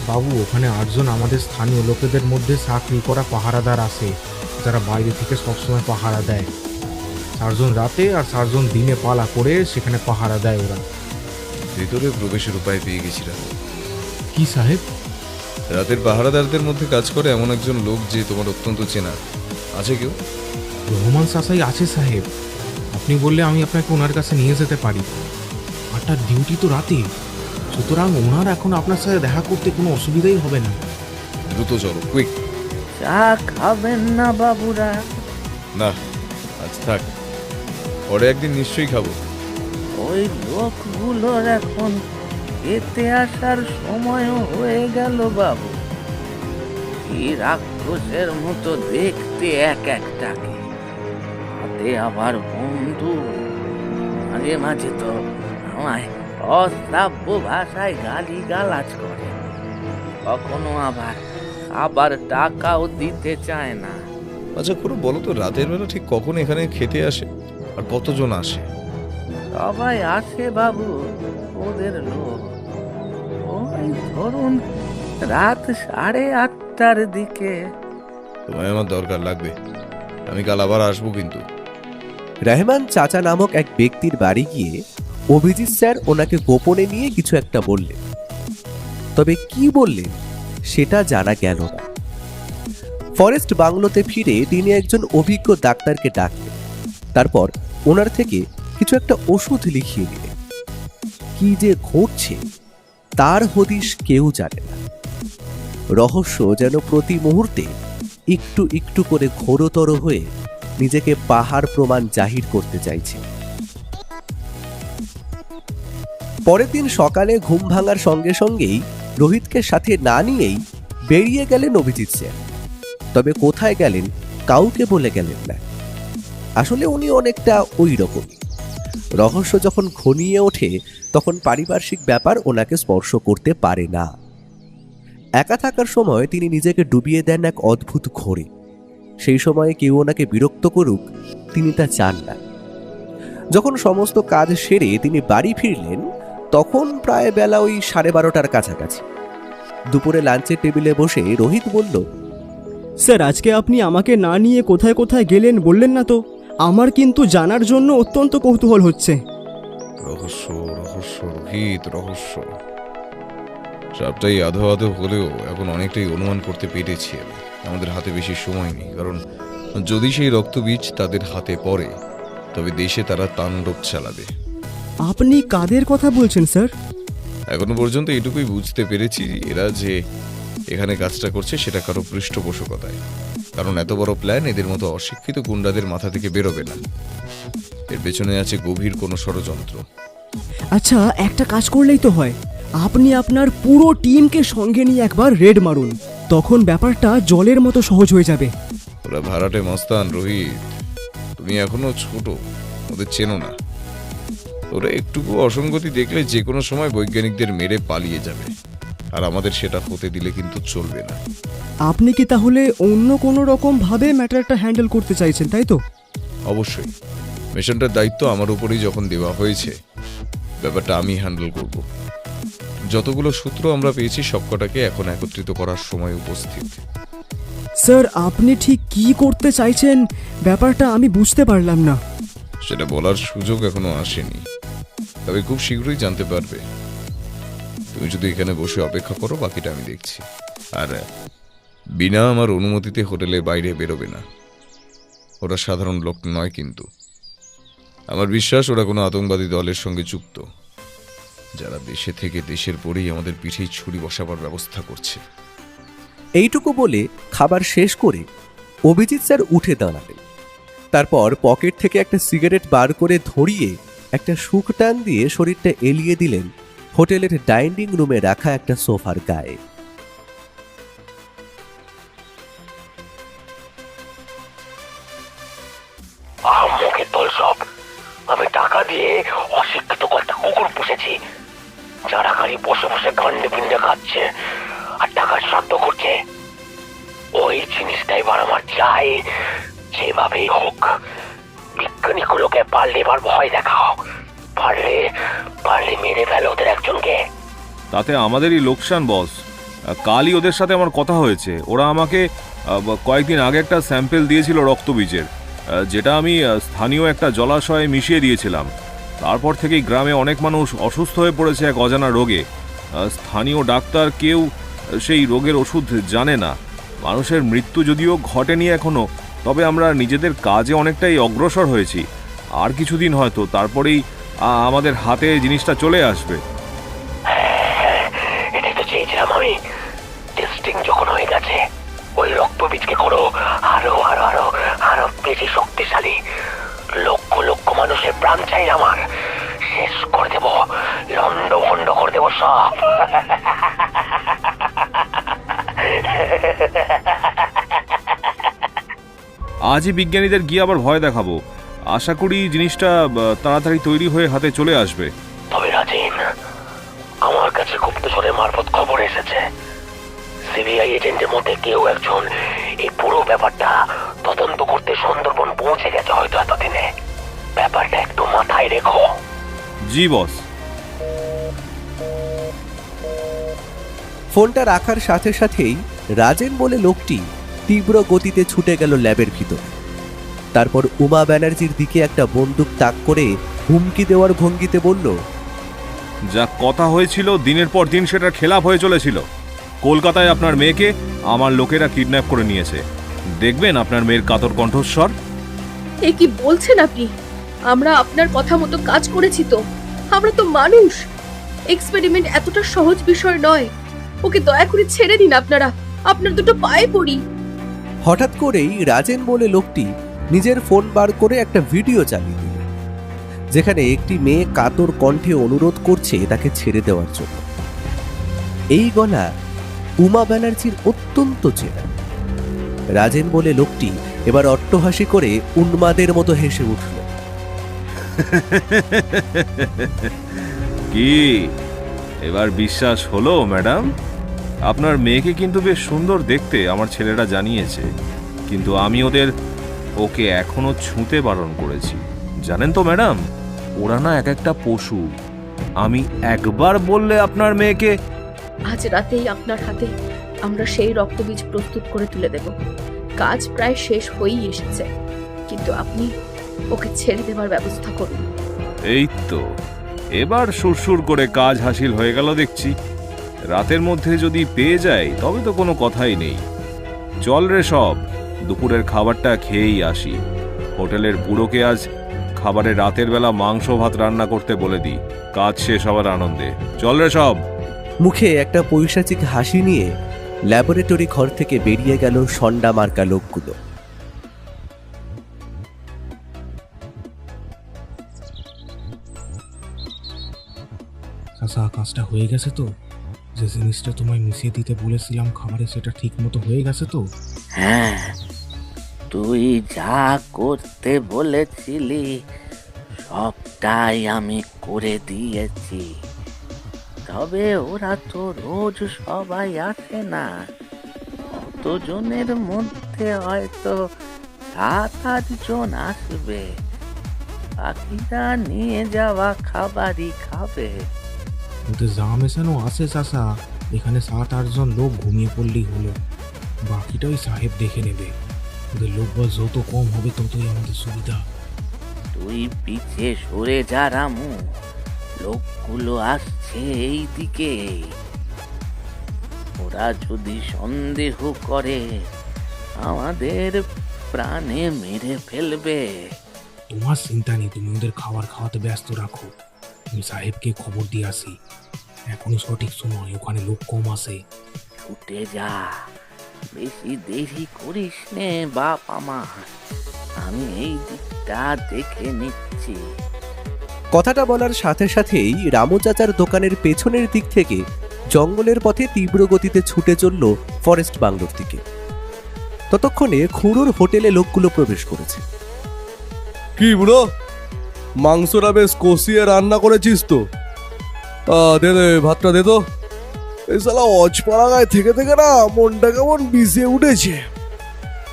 বাবু, ওখানে 8 জন আমাদের স্থানীয় লোকেদের মধ্যে চাকরি করা পাহারাদার আছে যারা বাইরে থেকে সবসময় পাহারা দেয়। 4 জন রাতে আর 4 জন দিনে পালা করে সেখানে পাহারা দেয় ওরা। ভেতরে প্রবেশের উপায় পেয়ে গেছিলাম। কি সাহেব? রাতের পাহারাদারদের মধ্যে কাজ করে এমন একজন লোক যে তোমার অত্যন্ত চেনা। আছে কেউ? রহমান সাসাই আছে সাহেব। আপনি বললে আমি আপনাকে ওনার কাছে নিয়ে যেতে পারি। আর তার ডিউটি তো রাতে, সুতরাং ওনার এখন আপনার সাথে দেখা করতে কোনো অসুবিধাই হবে না। দ্রুত চলো, কুইক। চা খাবেন না বাবুরা? না, আজ থাক, পরে একদিন নিশ্চয়ই খাবো। ওই লোকগুলোর এখন খেতে আসার সময়ও হয়ে গেল বাবু। কি রাক্ষসের মতো দেখতে এক একটাকে, হাতে আবার বন্ধু। মাঝে মাঝে তো আমায় অশ্রাব্য ভাষায় গালি গালাজ করে, কখনো আবার খাবার টাকাও দিতে চায় না। আচ্ছা করে বলো তো, রাতের বেলা ঠিক কখন এখানে খেতে আসে আর কতজন আসে? সবাই আসে বাবু, ওদের লোক। ওই ধরুন রাত 8:30টার দিকে। তোমায় আমার দরকার লাগবে, আমি কাল আবার আসবো কিন্তু। রহমান চাচা নামক এক ব্যক্তির বাড়ি গিয়ে অভিজিৎ স্যার ওনাকে গোপনে নিয়ে কিছু একটা বললেন। তবে কি বললেন সেটা জানা গেল না। ফরেস্ট বাংলোতে ফিরে তিনি একজন অভিজ্ঞ ডাক্তারকে ডাকলেন। তারপর ওনার থেকে কিছু একটা ওষুধ লিখিয়ে দিলেন। কি যে ঘটছে তার হদিশ কেউ জানে না। রহস্য যেন প্রতি মুহূর্তে একটু একটু করে ঘোরতর হয়ে নিজেকে পাহাড় প্রমাণ জাহির করতে চাইছে। পরের দিন সকালে ঘুম ভাঙার সঙ্গে সঙ্গেই রোহিতকে সাথে না নিয়েই বেরিয়ে গেলেন অভিজিৎ স্যার। তবে কোথায় গেলেন কাউকে বলে গেলেন না। আসলে উনি অনেকটা ওই রকমই। রহস্য যখন ঘনিয়ে ওঠে তখন পারিপার্শ্বিক ব্যাপার ওনাকে স্পর্শ করতে পারে না। একা থাকার সময় তিনি নিজেকে ডুবিয়ে দেন এক অদ্ভুত ঘোরে। সেই সময়ে কেউ ওনাকে বিরক্ত করুক তিনি তা চান না। যখন সমস্ত কাজ সেরে তিনি বাড়ি ফিরলেন তখন প্রায় বেলা ওই 12:30টার কাছাকাছি। দুপুরে লাঞ্চের টেবিলে বসে রোহিত বলল, স্যার আজকে আপনি আমাকে না নিয়ে কোথায় কোথায় গেলেন বললেন না তো? আমার কিন্তু জানার জন্য অত্যন্ত কৌতূহল হচ্ছে। রহস্য রহস্য রোহিত, রহস্য। সবটাই আধো আধো হলেও এখন অনেকটাই অনুমান করতে পেরেছি আমি। আমাদের হাতে বেশি সময় নেই, কারণ যদি সেই রক্তবীজ তাদের হাতে পড়ে তবে দেশে তারা তাণ্ডব চালাবে। আপনি কাদের কথা বলছেন স্যার? এখনো পর্যন্ত এটুকুই বুঝতে পেরেছি, এরা যে এখানে কাজটা করছে সেটা কারো পৃষ্ঠপোষকতায়। কারণ এত বড় প্ল্যান এদের মতো অশিক্ষিত গুন্ডাদের মাথা থেকে বেরোবে না। এর পেছনে আছে গভীর কোনো ষড়যন্ত্র। আচ্ছা, একটা কাজ করলেই তো হয়। আপনি আপনার পুরো টিমকে সঙ্গে নিয়ে একবার রেড মারুন, তখন ব্যাপারটা জলের মতো সহজ হয়ে যাবে। ওরা ভাড়াটে মস্তান রোহিত, তুমি এখনো ছোট, ওদের চেনো না। ওরা একটুকু অসঙ্গতি দেখলে যে কোনো সময় বৈজ্ঞানিকদের মেরে পালিয়ে যাবে, আর আমাদের সেটা হতে দিলে কিন্তু চলবে না। আপনি কি তাহলে অন্য কোনো রকম ভাবে ম্যাটারটা হ্যান্ডেল করতে চাইছেন, তাই তো? অবশ্যই, মিশনটার দায়িত্ব আমার উপরেই যখন দেওয়া হয়েছে, ব্যাপারটা আমি হ্যান্ডেল করব। যতগুলো সূত্র আমরা পেয়েছি সবকটাকে এখন একত্রিত করার সময় উপস্থিত। স্যার আপনি ঠিক কি করতে চাইছেন ব্যাপারটা আমি বুঝতে পারলাম না। সেটা বলার সুযোগ এখনো আসেনি, তবে খুব শীঘ্রই জানতে পারবে। তুমি যদি এখানে বসে অপেক্ষা করো, বাকিটা আমি দেখছি। আর বিনা আমার অনুমতিতে হোটেলের বাইরে বেরোবে না। ওরা সাধারণ লোক নয়, কিন্তু আমার বিশ্বাস ওরা কোনো আতঙ্কবাদী দলের সঙ্গে যুক্ত, যারা দেশে থেকে দেশের পরেই আমাদের পিঠেই ছুরি বসাবার ব্যবস্থা করছে। এইটুকু বলে খাবার শেষ করে অভিজিৎ স্যার উঠে দাঁড়ালেন। তারপর পকেট থেকে একটা সিগারেট বার করে ধরিয়ে একটা সুখ টান দিয়ে শরীরটা এলিয়ে দিলেন হোটেলের ডাইনিং রুমে রাখা একটা সোফার গায়ে। আহম্মকের দল সব। আমি টাকা দিয়ে অশিক্ষিত কয়েকটা কুকুর পুষেছি, যারা খালি বসে বসে গান্ডে পিন্ডে খাচ্ছে আর টাকার শ্রাদ্ধ করছে। ওই জিনিসটাই এবার আমার চাই, যেভাবেই হোক। বিজ্ঞানীগুলোকে পারলে এবার ভয় দেখাও, পারলে পারলে মেরে ফেলো ওদের একজনকে। তাতে আমাদেরই লোকসান বস। কালই ওদের সাথে আমার কথা হয়েছে। ওরা আমাকে কয়েকদিন আগে একটা স্যাম্পেল দিয়েছিল রক্তবীজের, যেটা আমি স্থানীয় একটা জলাশয়ে মিশিয়ে দিয়েছিলাম। তারপর থেকেই গ্রামে অনেক মানুষ অসুস্থ হয়ে পড়েছে এক অজানা রোগে। স্থানীয় ডাক্তার কেউ সেই রোগের ওষুধ জানে না। মানুষের মৃত্যু যদিও ঘটেনি এখনো, তবে আমরা নিজেদের কাজে অনেকটাই অগ্রসর হয়েছি। আর কিছুদিন হয়তো তারপরেই আমাদের হাতে জিনিসটা চলে আসবে। এটাই তো চেয়েছিলাম আমি। টেস্টিং যখন হয়ে গেছে, ওই রক্তবীজকে করো আরো আরো আরো আরো বেশি শক্তিশালী। লক্ষ লক্ষ মানুষের প্রাণ চাই আমার। শেষ করে দেব, লন্ড ভন্ড করে দেব সব। আজই বিজ্ঞানীদের গিয়ে আবার ভয় দেখাবো। আশা করি জিনিসটা তাড়াতাড়ি তৈরি হয়ে হাতে চলে আসবে। তবে রাজিন, আমার কাছে গুপ্তচরের মারফত খবর এসেছে, সিবিআই এজেন্টের মধ্যে কেউ একজন এই পুরো ব্যাপারটা তদন্ত করতে সুন্দরবন পৌঁছে গেছে হয়তো এতদিনে। ব্যাপারটা একটু মাথায় রেখো। জি বস। ফোনটা রাখার সাথে সাথেই রাজেন বলে লোকটি তীব্র গতিতে ছুটে গেল ল্যাবের ভিতর। তারপর উমা ব্যানার্জির দিকে একটা বন্দুক তাক করে হুমকি দেওয়ার ভঙ্গিতে বলল, যা কথা হয়েছিল দিনের পর দিন সেটার খেলাপ হয়ে চলেছিল। কলকাতায় আপনার মেয়েকে আমার লোকেরা কিডন্যাপ করে নিয়েছে। দেখবেন আপনার মেয়ের কাতর কণ্ঠস্বর। এ কি বলছেন আপনি? আমরা আপনার কথা মতো কাজ করেছি তো। আমরা তো মানুষ। এক্সপেরিমেন্ট এতটা সহজ বিষয় নয়। ওকে দয়া করে ছেড়ে দিন আপনারা। আপনার দুটো পায়ে পড়ি। হঠাৎ করেই রাজেন বলে লোকটি নিজের ফোন বার করে একটা ভিডিও চালিয়ে দিল, যেখানে একটি মেয়ে কাতর কণ্ঠে অনুরোধ করছে তাকে ছেড়ে দেওয়ার জন্য। এই গলা উমা ব্যানার্জির অত্যন্ত চেনা। রাজেন বলে লোকটি এবার অট্টহাসি করে উন্মাদের মতো হেসে উঠল। কি এবার বিশ্বাস হলো ম্যাডাম? আপনার মেয়েকে কিন্তু বেশ সুন্দর দেখতে আমার ছেলেরা জানিয়েছে, কিন্তু আমি ওকে এখনো ছুঁতে বারণ করেছি। জানেন তো ম্যাডাম, ওরা না এক একটা পশু। আমি একবার বললে আপনার মেয়েকে আজ রাতেই আপনার হাতে আমরা সেই রক্তবীজ প্রস্তুত করে তুলে দেব। কাজ প্রায় শেষ হয়েই এসেছে, কিন্তু আপনি ওকে ছেড়ে দেওয়ার ব্যবস্থা করুন। এই তো, এবার সুরসুর করে কাজ হাসিল হয়ে গেল দেখছি। রাতের মধ্যে যদি পেয়ে যাই তবে তো কোনো কথাই নেই। চল রে সব, দুপুরের খাবারটা খেয়েই আসি। হোটেলের বুড়োকে আজ খাবারে রাতের বেলা মাংস ভাত রান্না করতে বলে দিই, কাজ শেষ হওয়ার আনন্দে। চল রে সব। মুখে একটা পৈশাচিক হাসি নিয়ে ল্যাবরেটরি ঘর থেকে বেরিয়ে গেল সন্ডা মার্কা লোকগুলো। চাচা, কাজটা হয়ে গেছে তো? যে জিনিসটা তোমায় মিশিয়ে দিতে বলেছিলাম খাবারে, সেটা ঠিক মতো হয়ে গেছে তো? হ্যাঁ, তুই যা করতে বলেছিলি সবটাই আমি করে দিয়েছি। তবে ওরা তো রোজ সবাই আসে না, কতজনের মধ্যে হয়তো 7-8 জন আসবে। বাকিরা নিয়ে যাওয়া খাবারই খাবে। ওদের যা মেশানো আছে চাচা, এখানে 7-8 জন লোক ঘুমিয়ে পড়লেই হলো, বাকিটা ওই সাহেব দেখে নেবে। ওদের লোকবল যত কম হবে ততই আমাদের সুবিধা। তুই পিছে সরে যা রামু, লোকগুলো আসছে এই দিকে। ওরা যদি সন্দেহ করে আমাদের প্রাণে মেরে ফেলবে। তোমার চিন্তা নেই, তুমি ওদের খাবার খাওয়াতে ব্যস্ত রাখো। আমি সাহেবকে খবর দিয়ে আসি, এখনই সঠিক সময়, ওখানে লোক কম আছে। ছুটে যা, বেশি দেরি করিস নে বাপ আমার, আমি এই দিকটা দেখে নিচ্ছি। কথাটা বলার সাথে সাথেই রামু চাচার দোকানের পেছনের দিক থেকে জঙ্গলের পথে তীব্র গতিতে ছুটে চলল ফরেস্ট বাংলোর দিকে। ততক্ষণে খুঁড়োর হোটেলে লোকগুলো প্রবেশ করেছে। কি বুড়ো, মাংসটা বেশ কষিয়ে রান্না করেছিস তো? দে দে, ভাতটা দে তো। এই শালা অজপাড়াগায় থেকে থেকে না মনটা কেমন বিষিয়ে উঠেছে।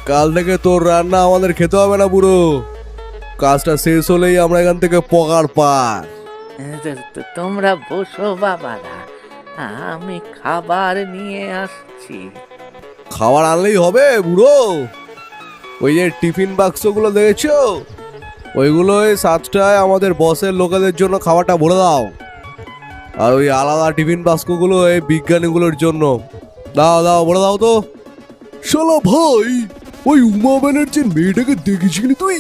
কাল থেকে তোর রান্না আমাদের খেতে হবে না বুড়ো, কাজটা শেষ হলেই আমরা এখান থেকে পকার পার। তোমরা বসো বাবারা, আমি খাবার নিয়ে আসছি। খাবার আনলেই হবে বুড়ো? ওই যে টিফিন বাক্সগুলো দেখেছো, ওইগুলো ওই 7টায় আমাদের বসের লোকেদের জন্য খাবারটা ভরে দাও। আর ওই আলাদা টিফিন বাক্সগুলো এই বিজ্ঞানীগুলোর জন্য দাও দাও, ভরে দাও তো। শালা ভাই, ওই উমা ব্যানার্জির মেয়েটাকে দেখেছিলি তুই?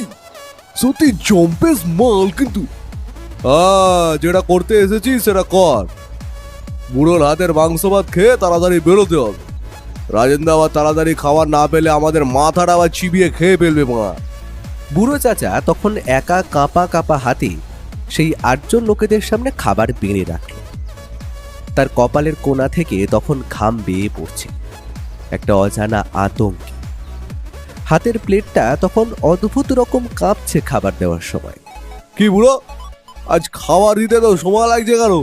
সত্যি জম্পেস মাল কিন্তু। যেটা করতে এসেছিস সেটা কর। বুড়োর হাতের মাংস ভাত খেয়ে তাড়াতাড়ি বেরোতে হবে। রাজেন্দ্র আবার তাড়াতাড়ি খাবার না পেলে আমাদের মাথাটা আবার চিবিয়ে খেয়ে ফেলবে মা। বুড়ো চাচা তখন একা কাঁপা কাঁপা হাতে সেই 8 জন লোকেদের সামনে খাবার বেড়ে রাখল। তার কপালের কোণা থেকে তখন ঘাম বেয়ে পড়ছে, একটা অজানা আতঙ্ক। হাতের প্লেটটা তখন অদ্ভুত রকম কাঁপছে খাবার দেওয়ার সময়। কি বুড়ো, আজ খাবার দিতে তো সময় লাগছে কেন?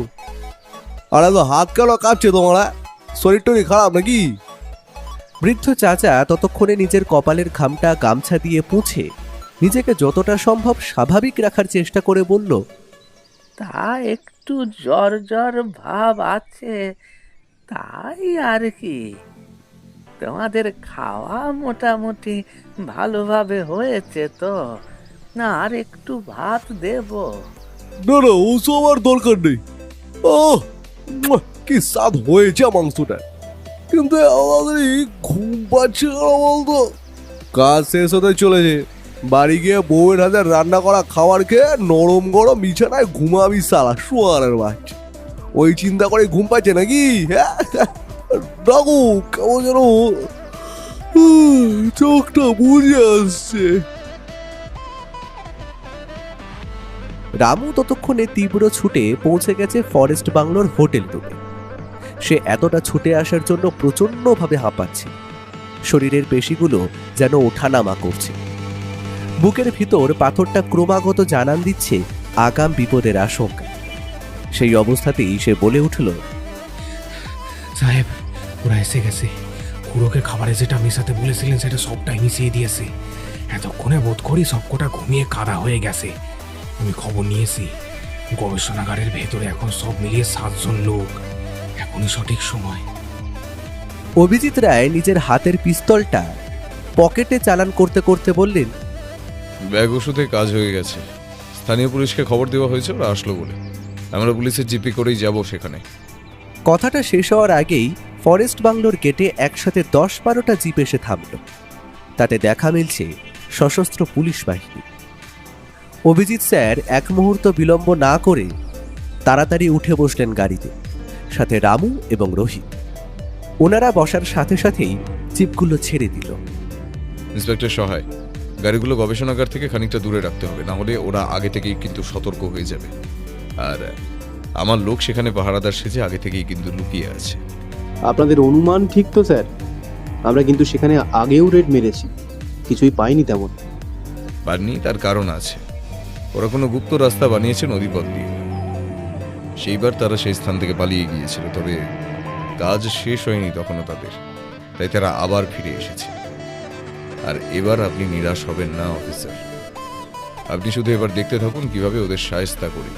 আর এত হাত কেন কাঁপছে তোমার? শরীর টরীর খারাপ নাকি? বৃদ্ধ চাচা ততক্ষণে নিজের কপালের ঘামটা গামছা দিয়ে মুছে নিজেকে যতটা সম্ভব স্বাভাবিক রাখার চেষ্টা করে বলল, তা একটু জ্বর জ্বর ভাব আছে, তাই আর কি। তোমাদের খাওয়া মোটামুটি ভালোভাবে হয়েছে তো? না আর একটু ভাত দেব? না না, ওসব আর দরকার নেই। কি স্বাদ হয়েছে মাংসটা, কিন্তু আমাদের ঘুম পাচ্ছে বলতো। কাজ শেষ হতে চলেছে, বাড়ি গিয়ে বউয়ের হাতে রান্না করা খাবার খেয়ে নরম গরম বিছানায় ঘুমাবি শালা শুয়ারের বাচ্চা। ওই চিন্তা করে ঘুম পাচ্ছে নাকি? হ্যাঁ ডাকু, কেমন যেন চোখটা বুঝে আসছে। রামু ততক্ষণে তীব্র ছুটে পৌঁছে গেছে ফরেস্ট বাংলোর হোটেল রুমে। সে এতটা ছুটে আসার জন্য প্রচন্ডভাবে হাঁপাচ্ছে, শরীরের পেশিগুলো যেন ওঠানামা করছে। বুকের ভিতর পাথরটা ক্রমাগত জানান দিচ্ছে আগাম বিপদের আশঙ্কা। সেই অবস্থাতেই সে বলে উঠল, সাহেব, ওরা এসে গেছে। খুড়োকে খাবারে যেটা মেশাতে বলেছিলেন সেটা সবটাই মিশিয়ে দিয়েছে। এতক্ষণে বোধ করি সবকটা ঘুমিয়ে কাদা হয়ে গেছে। আমি খবর নিয়েছি, গবেষণাগারের ভেতরে এখন সব মিলিয়ে 7 জন লোক। এখনই সঠিক সময়। অভিজিৎ রায় নিজের হাতের পিস্তলটা পকেটে চালান করতে করতে বললেন, ব্যাগ ওষুধে কাজ হয়ে গেছে। স্থানীয় পুলিশকে খবর দেওয়া হয়েছে, ওরা আসলো বলে। আমরা পুলিশের জিপি করেই যাব সেখানে। কথাটা শেষ হওয়ার আগেই ফরেস্ট বাংলোর গেটে একসাথে 10-12টা জিপ এসে থামল। তাতে দেখা মিলছে সশস্ত্র পুলিশ বাহিনী। অভিজিৎ স্যার এক মুহূর্ত বিলম্ব না করে তাড়াতাড়ি উঠে বসলেন গাড়িতে, সাথে রামু এবং রোহিত। ওনারা বসার সাথে সাথেই জিপগুলো ছেড়ে দিল। ইন্সপেক্টর সহায়, গাড়িগুলো গবেষণাগার থেকে খানিকটা দূরে রাখতে হবে, না হলে ওরা আগে থেকেই কিন্তু সতর্ক হয়ে যাবে। আর আমার লোক সেখানে পাহারাদার সেজে আগে থেকেই কিন্তু লুকিয়ে আছে। আপনাদের অনুমান ঠিক তো স্যার? আমরা কিন্তু সেখানে আগেও রেড মেরেছি, কিছুই পাইনি তেমন। পাননি তার কারণ আছে। ওরা কোনো গুপ্ত রাস্তা বানিয়েছে নদীপথ দিয়ে। সেইবার তারা সেই স্থান থেকে পালিয়ে গিয়েছিল, তবে কাজ শেষ হয়নি তখনও তাদের, তাই তারা আবার ফিরে এসেছে। আর এবার আপনি নিরাশ হবেন না অফিসার। আপনি শুধু এবার দেখতে থাকুন কিভাবে ওদের শায়েস্তা করি।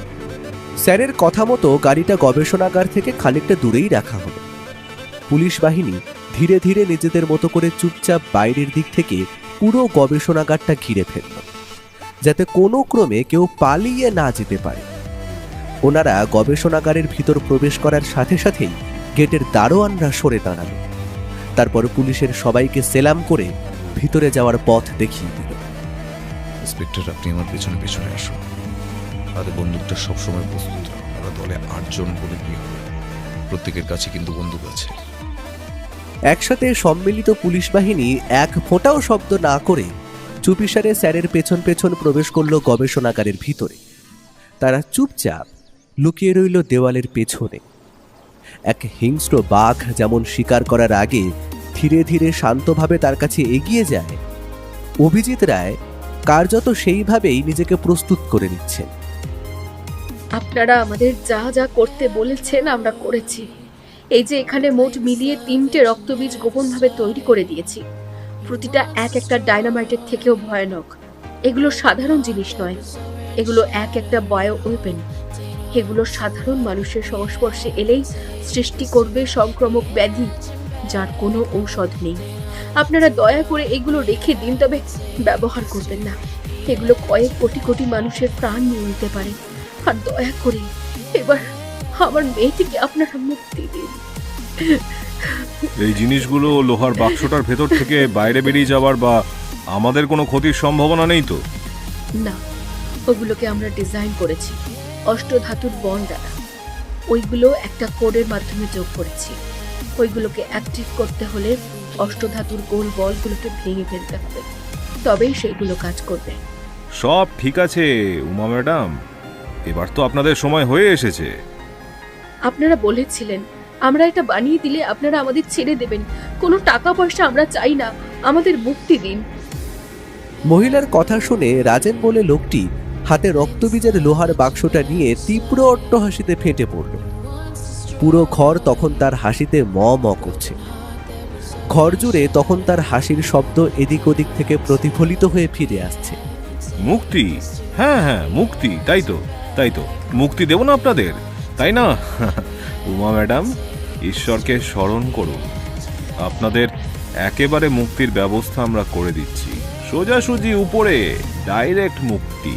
স্যারের কথা মতো গাড়িটা গবেষণাগার থেকে খানিকটা দূরেই রাখা হলো। পুলিশ বাহিনী ধীরে ধীরে নিজেদের মতো করে চুপচাপ বাইরের দিক থেকে পুরো গবেষণাগারটা ঘিরে ফেলল, যাতে কোনো ক্রমে কেউ পালিয়ে না যেতে পারে। ওনারা গবেষণাগারের ভিতর প্রবেশ করার সাথে সাথেই গেটের দারোয়ানরা সরে দাঁড়ালো। তারপর পুলিশের সবাইকে সেলাম করে ভিতরে যাওয়ার পথ দেখিয়ে দিল। ইন্সপেক্টর, আপনি আমার পেছনে পেছনে আসুন। আর বন্দুকটা সবসময় প্রস্তুত রাখুন। আমরা দলে 8 জন বলে কি হবে, প্রত্যেকের কাছে কিন্তু বন্দুক আছে। একসাথে সম্মিলিত পুলিশ বাহিনী এক ফোঁটাও শব্দ না করে চুপিসারে স্যারের পেছন পেছন প্রবেশ করলো গবেষণাগারের ভিতরে। তারা চুপচাপ লুকিয়ে রইল দেওয়ালের পেছনে। এক হিংস্র বাঘ যেমন শিকার করার আগে ধীরে ধীরে শান্তভাবে তার কাছে এগিয়ে যায়, অভিজিৎ রায় কার্যত সেইভাবেই নিজেকে প্রস্তুত করে নিচ্ছেন। আপনারা আমাদের যা যা করতে বলেছেন আমরা করেছি। এই যে এখানে মোট মিলিয়ে 3টে রক্তবীজ গোপনভাবে তৈরি করে দিয়েছি, প্রতিটা একটা ডায়নামাইটের থেকেও ভয়ানক। এগুলো সাধারণ জিনিস নয়, এগুলো একটা বায়ো ওয়েপেন। এগুলো সাধারণ মানুষের সংস্পর্শে এলেই সৃষ্টি করবে সংক্রামক ব্যাধি, যার কোনো ঔষধ নেই। আপনারা দয়া করে এগুলো রেখে দিন, তবে ব্যবহার করবেন না। এগুলো কয়েক কোটি কোটি মানুষের প্রাণ নিয়ে নিতে পারে। আর দয়া করে এবার আমার মেয়েটিকে আপনারা মুক্তি দিন। এই জিনিসগুলো লোহার বাক্সটার ভেতর থেকে বাইরে বেরিয়ে যাওয়ার বা আমাদের কোনো ক্ষতির সম্ভাবনা নেই তো? না, ওগুলোকে আমরা ডিজাইন করেছি অষ্টধাতুর বল দ্বারা। ওইগুলো একটা কোডের মাধ্যমে যোগ করেছি। ওইগুলোকে অ্যাক্টিভ করতে হলে অষ্টধাতুর গোল বলগুলোকে ভেঙে ফেলতে হবে, তবেই সেইগুলো কাজ করবে। সব ঠিক আছে উমা ম্যাডাম, এবার তো আপনাদের সময় হয়ে এসেছে। আপনারা বলেছিলেন আমরা এটা বানিয়ে দিলে আপনারা আমাদের ছেড়ে দেবেন। কোনো টাকা পয়সা আমরা চাই না, আমাদের মুক্তি দিন। মহিলার কথা শুনে রাজেন বলে লোকটি হাতে রক্তবীজের লোহার বাক্সটা নিয়ে তীব্র অট্টহাসিতে ফেটে পড়ল। পুরো ঘর তখন তার হাসিতে ম ম করছে। ঘর জুড়ে তখন তার হাসির শব্দ এদিক ওদিক থেকে প্রতিফলিত হয়ে ফিরে আসছে। মুক্তি? হ্যাঁ হ্যাঁ, মুক্তি। তাই তো, তাই তো, মুক্তি দেব না আপনাদের, তাই না? উমা ম্যাডাম, ঈশ্বরকে স্মরণ করুন, আপনাদের একেবারে মুক্তির ব্যবস্থা আমরা করে দিচ্ছি। সোজাসুজি উপরে ডাইরেক্ট মুক্তি।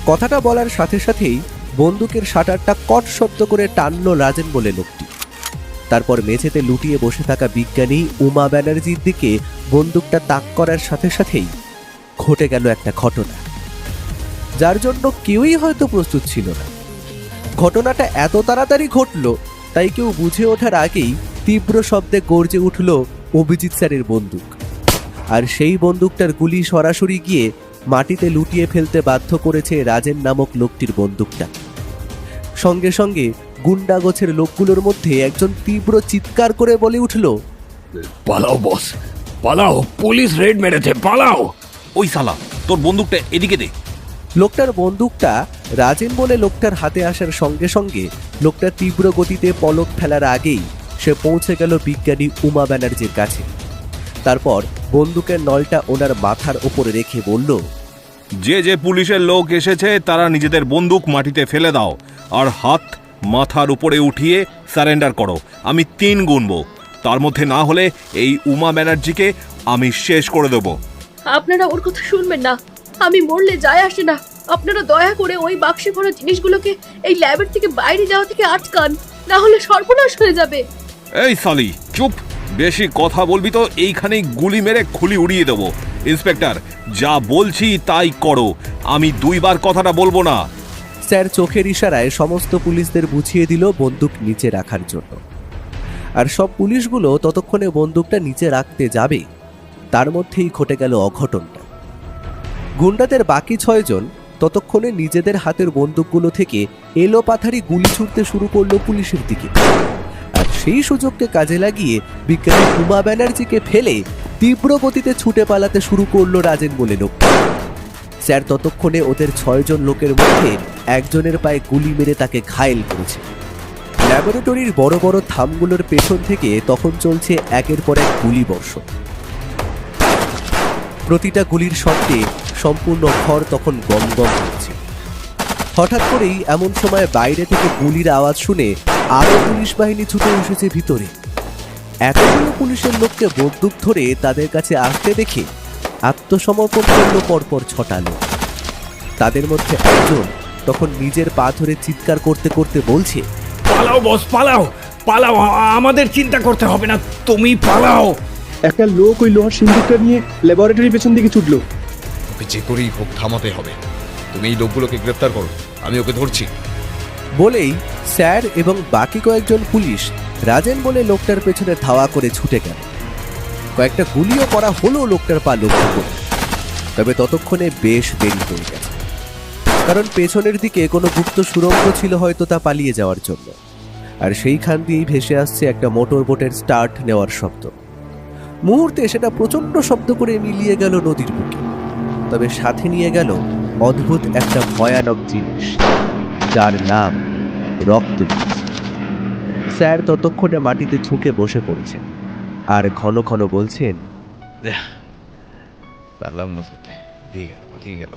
কথাটা বলার সাথে সাথেই বন্দুকের শাটারটা কট শব্দ করে টানল রাজেন বলে লোকটি। তারপর মেঝেতে লুটিয়ে বসে থাকা বিজ্ঞানী উমা ব্যানার্জির দিকে বন্দুকটা তাক করার সাথে সাথেই ঘটে গেল একটা ঘটনা, যার জন্য কেউই হয়তো প্রস্তুত ছিল না। ঘটনাটা এত তাড়াতাড়ি ঘটল তাই কেউ বুঝে ওঠার আগেই তীব্র শব্দে গর্জে উঠল অভিজিৎ স্যারের বন্দুক। আর সেই বন্দুকটার গুলি সরাসরি গিয়ে মাটিতে লুটিয়ে ফেলতে বাধ্য করেছে রাজেন নামক লোকটির বন্দুকটা। সঙ্গে সঙ্গে গুন্ডা গোছের লোকগুলোর মধ্যে একজন তীব্র চিৎকার করে বলে উঠল, পালাও বস, পালাও, পুলিশ রেড মেরেছে, পালাও। ওই শালা, তোর বন্দুকটা এদিকে দে। লোকটার বন্দুকটা রাজেন বলে লোকটার হাতে আসার সঙ্গে সঙ্গে লোকটা তীব্র গতিতে পলক ফেলার আগেই সে পৌঁছে গেল বিজ্ঞানী উমা ব্যানার্জির কাছে। তারপর বন্দুকের নলটা ওনার মাথার ওপরে রেখে বলল, যে যে পুলিশের লোক এসেছে তারা নিজেদের বন্দুক মাটিতে ফেলে দাও আর হাত মাথার উপরে উঠিয়ে সারেন্ডার করো। আমি 3 গুনবো, তার মধ্যে না হলে এই উমা ব্যানার্জিকে আমি শেষ করে দেবো। আপনারা ওর কথা শুনবেন না, আমি মরলে যায় আসে না। আপনারা দয়া করে ওই বাক্সে ভরা জিনিসগুলোকে এই ল্যাবের থেকে বাইরে যাওয়া থেকে আটকান, না হলে সর্বনাশ হয়ে যাবে। এই সালি চুপ, বেশি কথা বলবি তো এইখানেই গুলি মেরে খুলি উড়িয়ে দেবো। ইন্সপেক্টর, যা বলছি তাই করো, আমি 2 বার কথাটা বলবো না। স্যার চোখের ইশারায় সমস্ত পুলিশদের বুঝিয়ে দিল বন্দুক নিচে রাখার জন্য। আর সব পুলিশগুলো ততক্ষণে বন্দুকটা নিচে রাখতে যাবে, তার মধ্যেই ঘটে গেল অঘটনটা। গুন্ডাদের বাকি 6 জন ততক্ষণে নিজেদের হাতের বন্দুকগুলো থেকে এলোপাথারি গুলি ছুটতে শুরু করলো পুলিশের দিকে। আর সেই সুযোগকে কাজে লাগিয়ে বিজ্ঞানী উমা ব্যানার্জিকে ফেলে তীব্র গতিতে ছুটে পালাতে শুরু করলো রাজেন বলে লোক। স্যার ততক্ষণে ওদের 6 জন লোকের মধ্যে একজনের পায়ে গুলি মেরে তাকে ঘায়েল করেছে। ল্যাবরেটরির বড় বড় থামগুলোর পেছন থেকে তখন চলছে একের পর এক গুলি বর্ষণ। প্রতিটা গুলির শব্দে সম্পূর্ণ ঘর তখন গম গম হচ্ছে। হঠাৎ করেই এমন সময় বাইরে থেকে গুলির আওয়াজ শুনে আরো পুলিশ বাহিনী ছুটে এসেছে ভিতরে। এতগুলো পুলিশের লোককে বন্দুক ধরে তাদের কাছে আসতে দেখে আত্মসমর্পণ করল পরপর 6টা লোক। তাদের মধ্যে একজন তখন নিজের পা ধরে চিৎকার করতে করতে বলছে, পালাও বস, পালাও পালাও, আমাদের চিন্তা করতে হবে না, তুমি পালাও। একটা লোক ওই লোহার সিন্দুকটা নিয়ে ল্যাবরেটরির পেছন দিকে ছুটলো। ওকে যে করেই হোক থামাতে হবে। তুমি এই লোকগুলোকে গ্রেফতার করো, আমি ওকে ধরছি। বলেই স্যার এবং বাকি কয়েকজন পুলিশ রাজেন বলে লোকটার পেছনে ধাওয়া করে ছুটে গেল। কয়েকটা গুলিও করা হলো লোকটার পা লক্ষ্য করে। তবে ততক্ষণে বেশ দেরি হয়ে গেছে, কারণ পেছনের দিকে কোনো গুপ্ত সুড়ঙ্গ ছিল হয়তো তা পালিয়ে যাওয়ার জন্য। আর সেইখান দিয়েই ভেসে আসছে একটা মোটর বোটের স্টার্ট নেওয়ার শব্দ। মুহূর্তে সেটা প্রচণ্ড শব্দ করে মিলিয়ে গেল নদীর বুকে। তবে সাথে নিয়ে গেল অদ্ভুত একটা ভয়ানক জিনিস, যার নাম রক্তবীজ। স্যার ততক্ষণে মাটিতে ঝুঁকে বসে পড়েছেন আর ঘন ঘন বলছেন, পারলাম না, পালিয়ে গেল,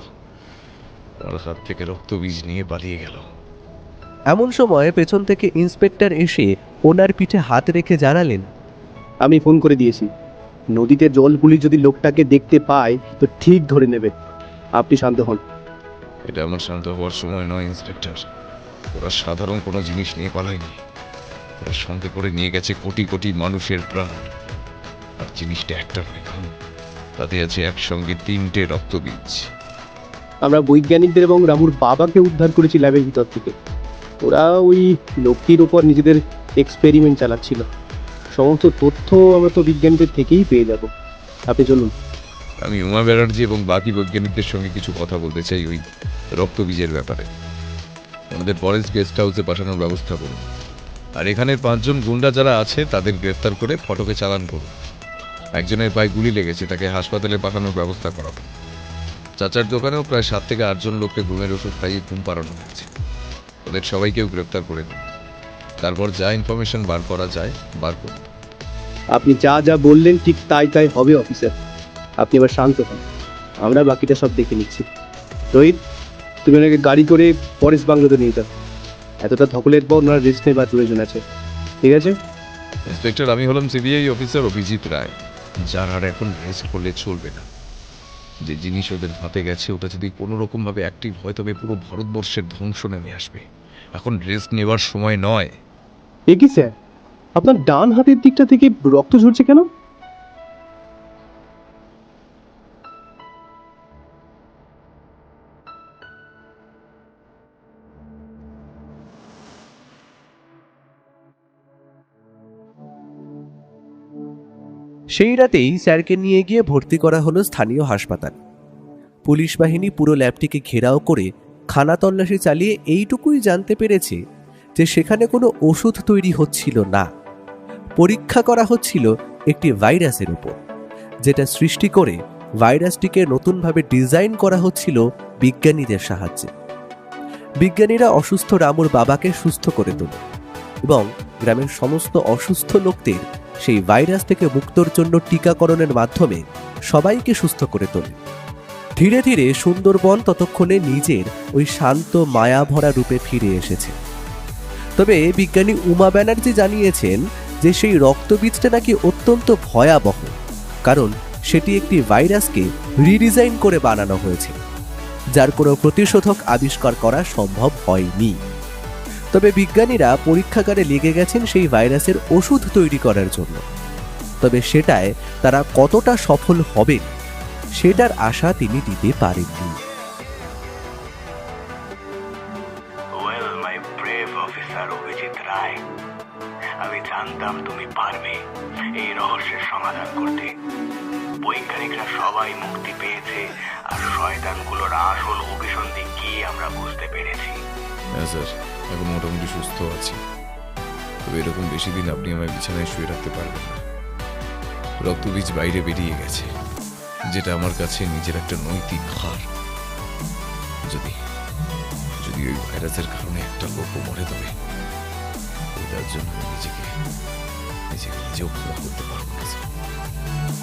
ওর হাত থেকে রক্তবীজ নিয়ে পালিয়ে গেল। এমন সময় পেছন থেকে ইন্সপেক্টর এসে ওনার পিঠে হাত রেখে জানালেন, আমি ফোন করে দিয়েছি, নদীতে জল পুলিশ যদি লোকটাকে দেখতে পায় তো ঠিক ধরে নেবে। আপনি শান্ত হন। এটা আমার শান্ত হওয়ার সময় নয় ইন্সপেক্টর। ওরা সাধারণ কোনো জিনিস নিয়ে পালায়নি, ওরা সঙ্গে করে নিয়ে গেছে কোটি কোটি মানুষের প্রাণ। আর জিনিসটা একটা নয়, তাতে আছে একসঙ্গে 3টে রক্তবীজ। আমরা বৈজ্ঞানিকদের এবং রামুর বাবাকে উদ্ধার করেছি ল্যাবের ভিতর থেকে। ওরা ওই লোকটির ওপর নিজেদের এক্সপেরিমেন্ট চালাচ্ছিল। সমস্ত তথ্য আমরা তো বিজ্ঞানীদের থেকেই পেয়ে যাব। আপনি চলুন। আমি উমা ব্যানার্জি এবং বাকি বৈজ্ঞানিকদের সঙ্গে কিছু কথা বলতে চাই ওই রক্তবীজের ব্যাপারে। আমাদের ফরেস্ট গেস্ট হাউসে পাঠানোর ব্যবস্থা করুন। আর এখানের 5 জন গুন্ডা যারা আছে তাদের গ্রেফতার করে ফটকে চালান করুন। একজনের পায়ে গুলি লেগেছে, তাকে হাসপাতালে পাঠানোর ব্যবস্থা করাবো। চাচার দোকানেও প্রায় 7 থেকে 8 জন লোককে ঘুমের ওষুধ খাইয়ে ঘুম পাড়ানো হয়েছে। ওদের সবাইকেও গ্রেফতার করে দিন। তারপর যা ইনফরমেশন বার করা যায় বার করুন। আপনি যা যা বললেন ঠিক তাই তাই হবে অফিসার। আপনি এবার শান্ত হন, আমরা বাকিটা সব দেখে নিচ্ছি। রোহিত, তুমি ওনাকে গাড়ি করে ফরেস্ট বাংলোতে নিয়ে যাও। এতটা ধকলের পর ওনার রেস্ট নেবার প্রয়োজন আছে, ঠিক আছে? ইন্সপেক্টর, আমি হলাম সিবিআই অফিসার অভিজিৎ রায়। যার আর এখন রেস্ট করলে চলবে না। যে জিনিস ওদের হাতে গেছে ওটা যদি কোনো রকমভাবে অ্যাক্টিভ হয় তবে পুরো ভারতবর্ষের ধ্বংস নেমে আসবে। এখন রেস্ট নেওয়ার সময় নয়। এ কি স্যার, আপনার ডান হাতের দিকটা থেকে রক্ত ঝরছে কেন? সেই রাতেই স্যারকে নিয়ে গিয়ে ভর্তি করা হলো স্থানীয় হাসপাতালে। পুলিশ বাহিনী পুরো ল্যাবটিকে ঘেরাও করে খানা তল্লাশি চালিয়ে এইটুকুই জানতে পেরেছে যে সেখানে কোনো ওষুধ তৈরি হচ্ছিল না, পরীক্ষা করা হচ্ছিল একটি ভাইরাসের উপর, যেটা সৃষ্টি করে ভাইরাসটিকে নতুনভাবে ডিজাইন করা হচ্ছিল বিজ্ঞানীদের সাহায্যে। বিজ্ঞানীরা অসুস্থ রামুর বাবাকে সুস্থ করে তোলে এবং গ্রামের সমস্ত অসুস্থ লোকদের সেই ভাইরাস থেকে মুক্তর জন্য টিকাকরণের মাধ্যমে সবাইকে সুস্থ করে তোলে। ধীরে ধীরে সুন্দরবন ততক্ষণে নিজের ওই শান্ত মায়া ভরা রূপে ফিরে এসেছে। তবে বিজ্ঞানী উমা ব্যানার্জি জানিয়েছেন যে সেই রক্তবীজটা নাকি অত্যন্ত ভয়াবহ, কারণ সেটি একটি ভাইরাসকে রিডিজাইন করে বানানো হয়েছে, যার কোনো প্রতিষেধক আবিষ্কার করা সম্ভব হয়নি। তবে বিজ্ঞানীরা পরীক্ষাগারে লেগে গেছেন সেই ভাইরাসের ওষুধ তৈরি করার জন্য। তবে সেটায় তারা কতটা সফল হবেন সেটার আশা তিনি দিতে পারেননি। Well my brave officer Abhijit Roy, আমি জানতাম তুমি পারবে এই রহস্যের সমাধান করতে। বৈজ্ঞানিকরা সবাই মুক্তি পেয়েছে, আর শয়তানগুলোর আসল অভিসন্ধি কি আমরা বুঝতে পেরেছি। হ্যাঁ স্যার, এখন মোটামুটি সুস্থ আছি। তবে এরকম বেশি দিন আপনি আমায় বিছানায় শুয়ে রাখতে পারবেন না। রক্তবীজ বাইরে বেরিয়ে গেছে, যেটা আমার কাছে নিজের একটা নৈতিক হার। যদি যদি ওই ভাইরাসের কারণে একটা লোকও মরে, তবে তার জন্য আমি নিজেকে নিজেও ক্ষমা করতে পারবো না স্যার।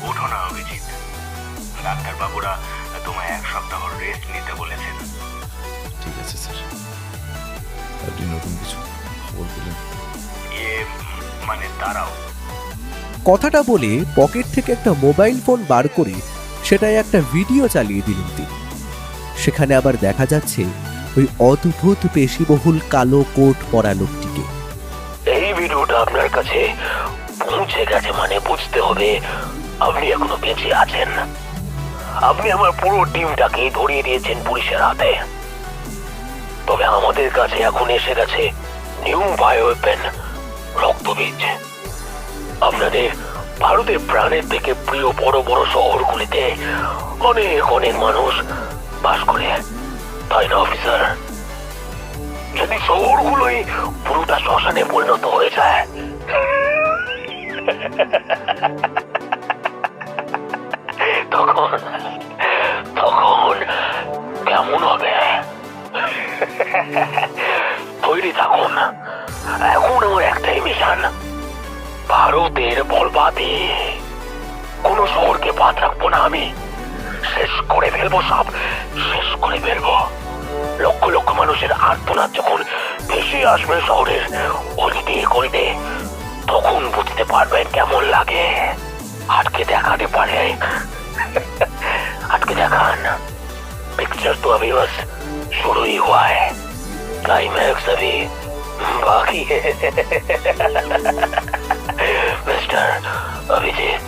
ওঠো না অভিজিৎ, ডাক্তারবাবুরা তোমায় 1 সপ্তাহ রেস্ট নিতে বলেছেন। ঠিক আছে স্যার, আপনি নতুন কিছু খবর পেলেন? মানে দাঁড়াও। কথাটা বলে পকেট থেকে একটা মোবাইল ফোন বার করে সেটাই একটা ভিডিও চালিয়ে দিলেন তিনি। সেখানে আবার দেখা যাচ্ছে ওই অদ্ভুত পেশিবহুল কালো কোট পরা লোকটিকে। এই ভিডিওটা আপনার কাছে পৌঁছে গেছে মানে বুঝতে হবে আপনি এখনো বেঁচে আছেন। আপনি আমার পুরো টিমটাকে ধরিয়ে দিয়েছেন পুলিশের হাতে। তবে আমাদের কাছে এখন এসে গেছে নিউ বায়োওয়েপন, রক্তবীজ। আপনাদের ভারতের প্রাণের থেকে প্রিয় বড় বড় শহরগুলিতে অনেক অনেক মানুষ বাস করে, তাই না অফিসার? যদি শহরগুলোই পুরোটা শ্মশানে পরিণত হয়ে যায়, তখন কেমন হবে? তৈরি থাকুন। এখন আমার একটাই মিশন, ভারতের বলবাদী কোনো শহরকে বাদ রাখবো না। আমি শেষ করে ফেলবো, সব শেষ করে ফেলবো। লক্ষ লক্ষ মানুষের আর্তনাদ যখন ভেসে আসবে শহরের অলিতে গলিতে, তখন বুঝতে পারবেন কেমন লাগে। আটকে দেখাতে পারে, আটকে দেখান। पिक्चर तो अभी बस शुरू ही हुआ है, क्लाइमैक्स अभी बाकी है। मिस्टर अभिजीत।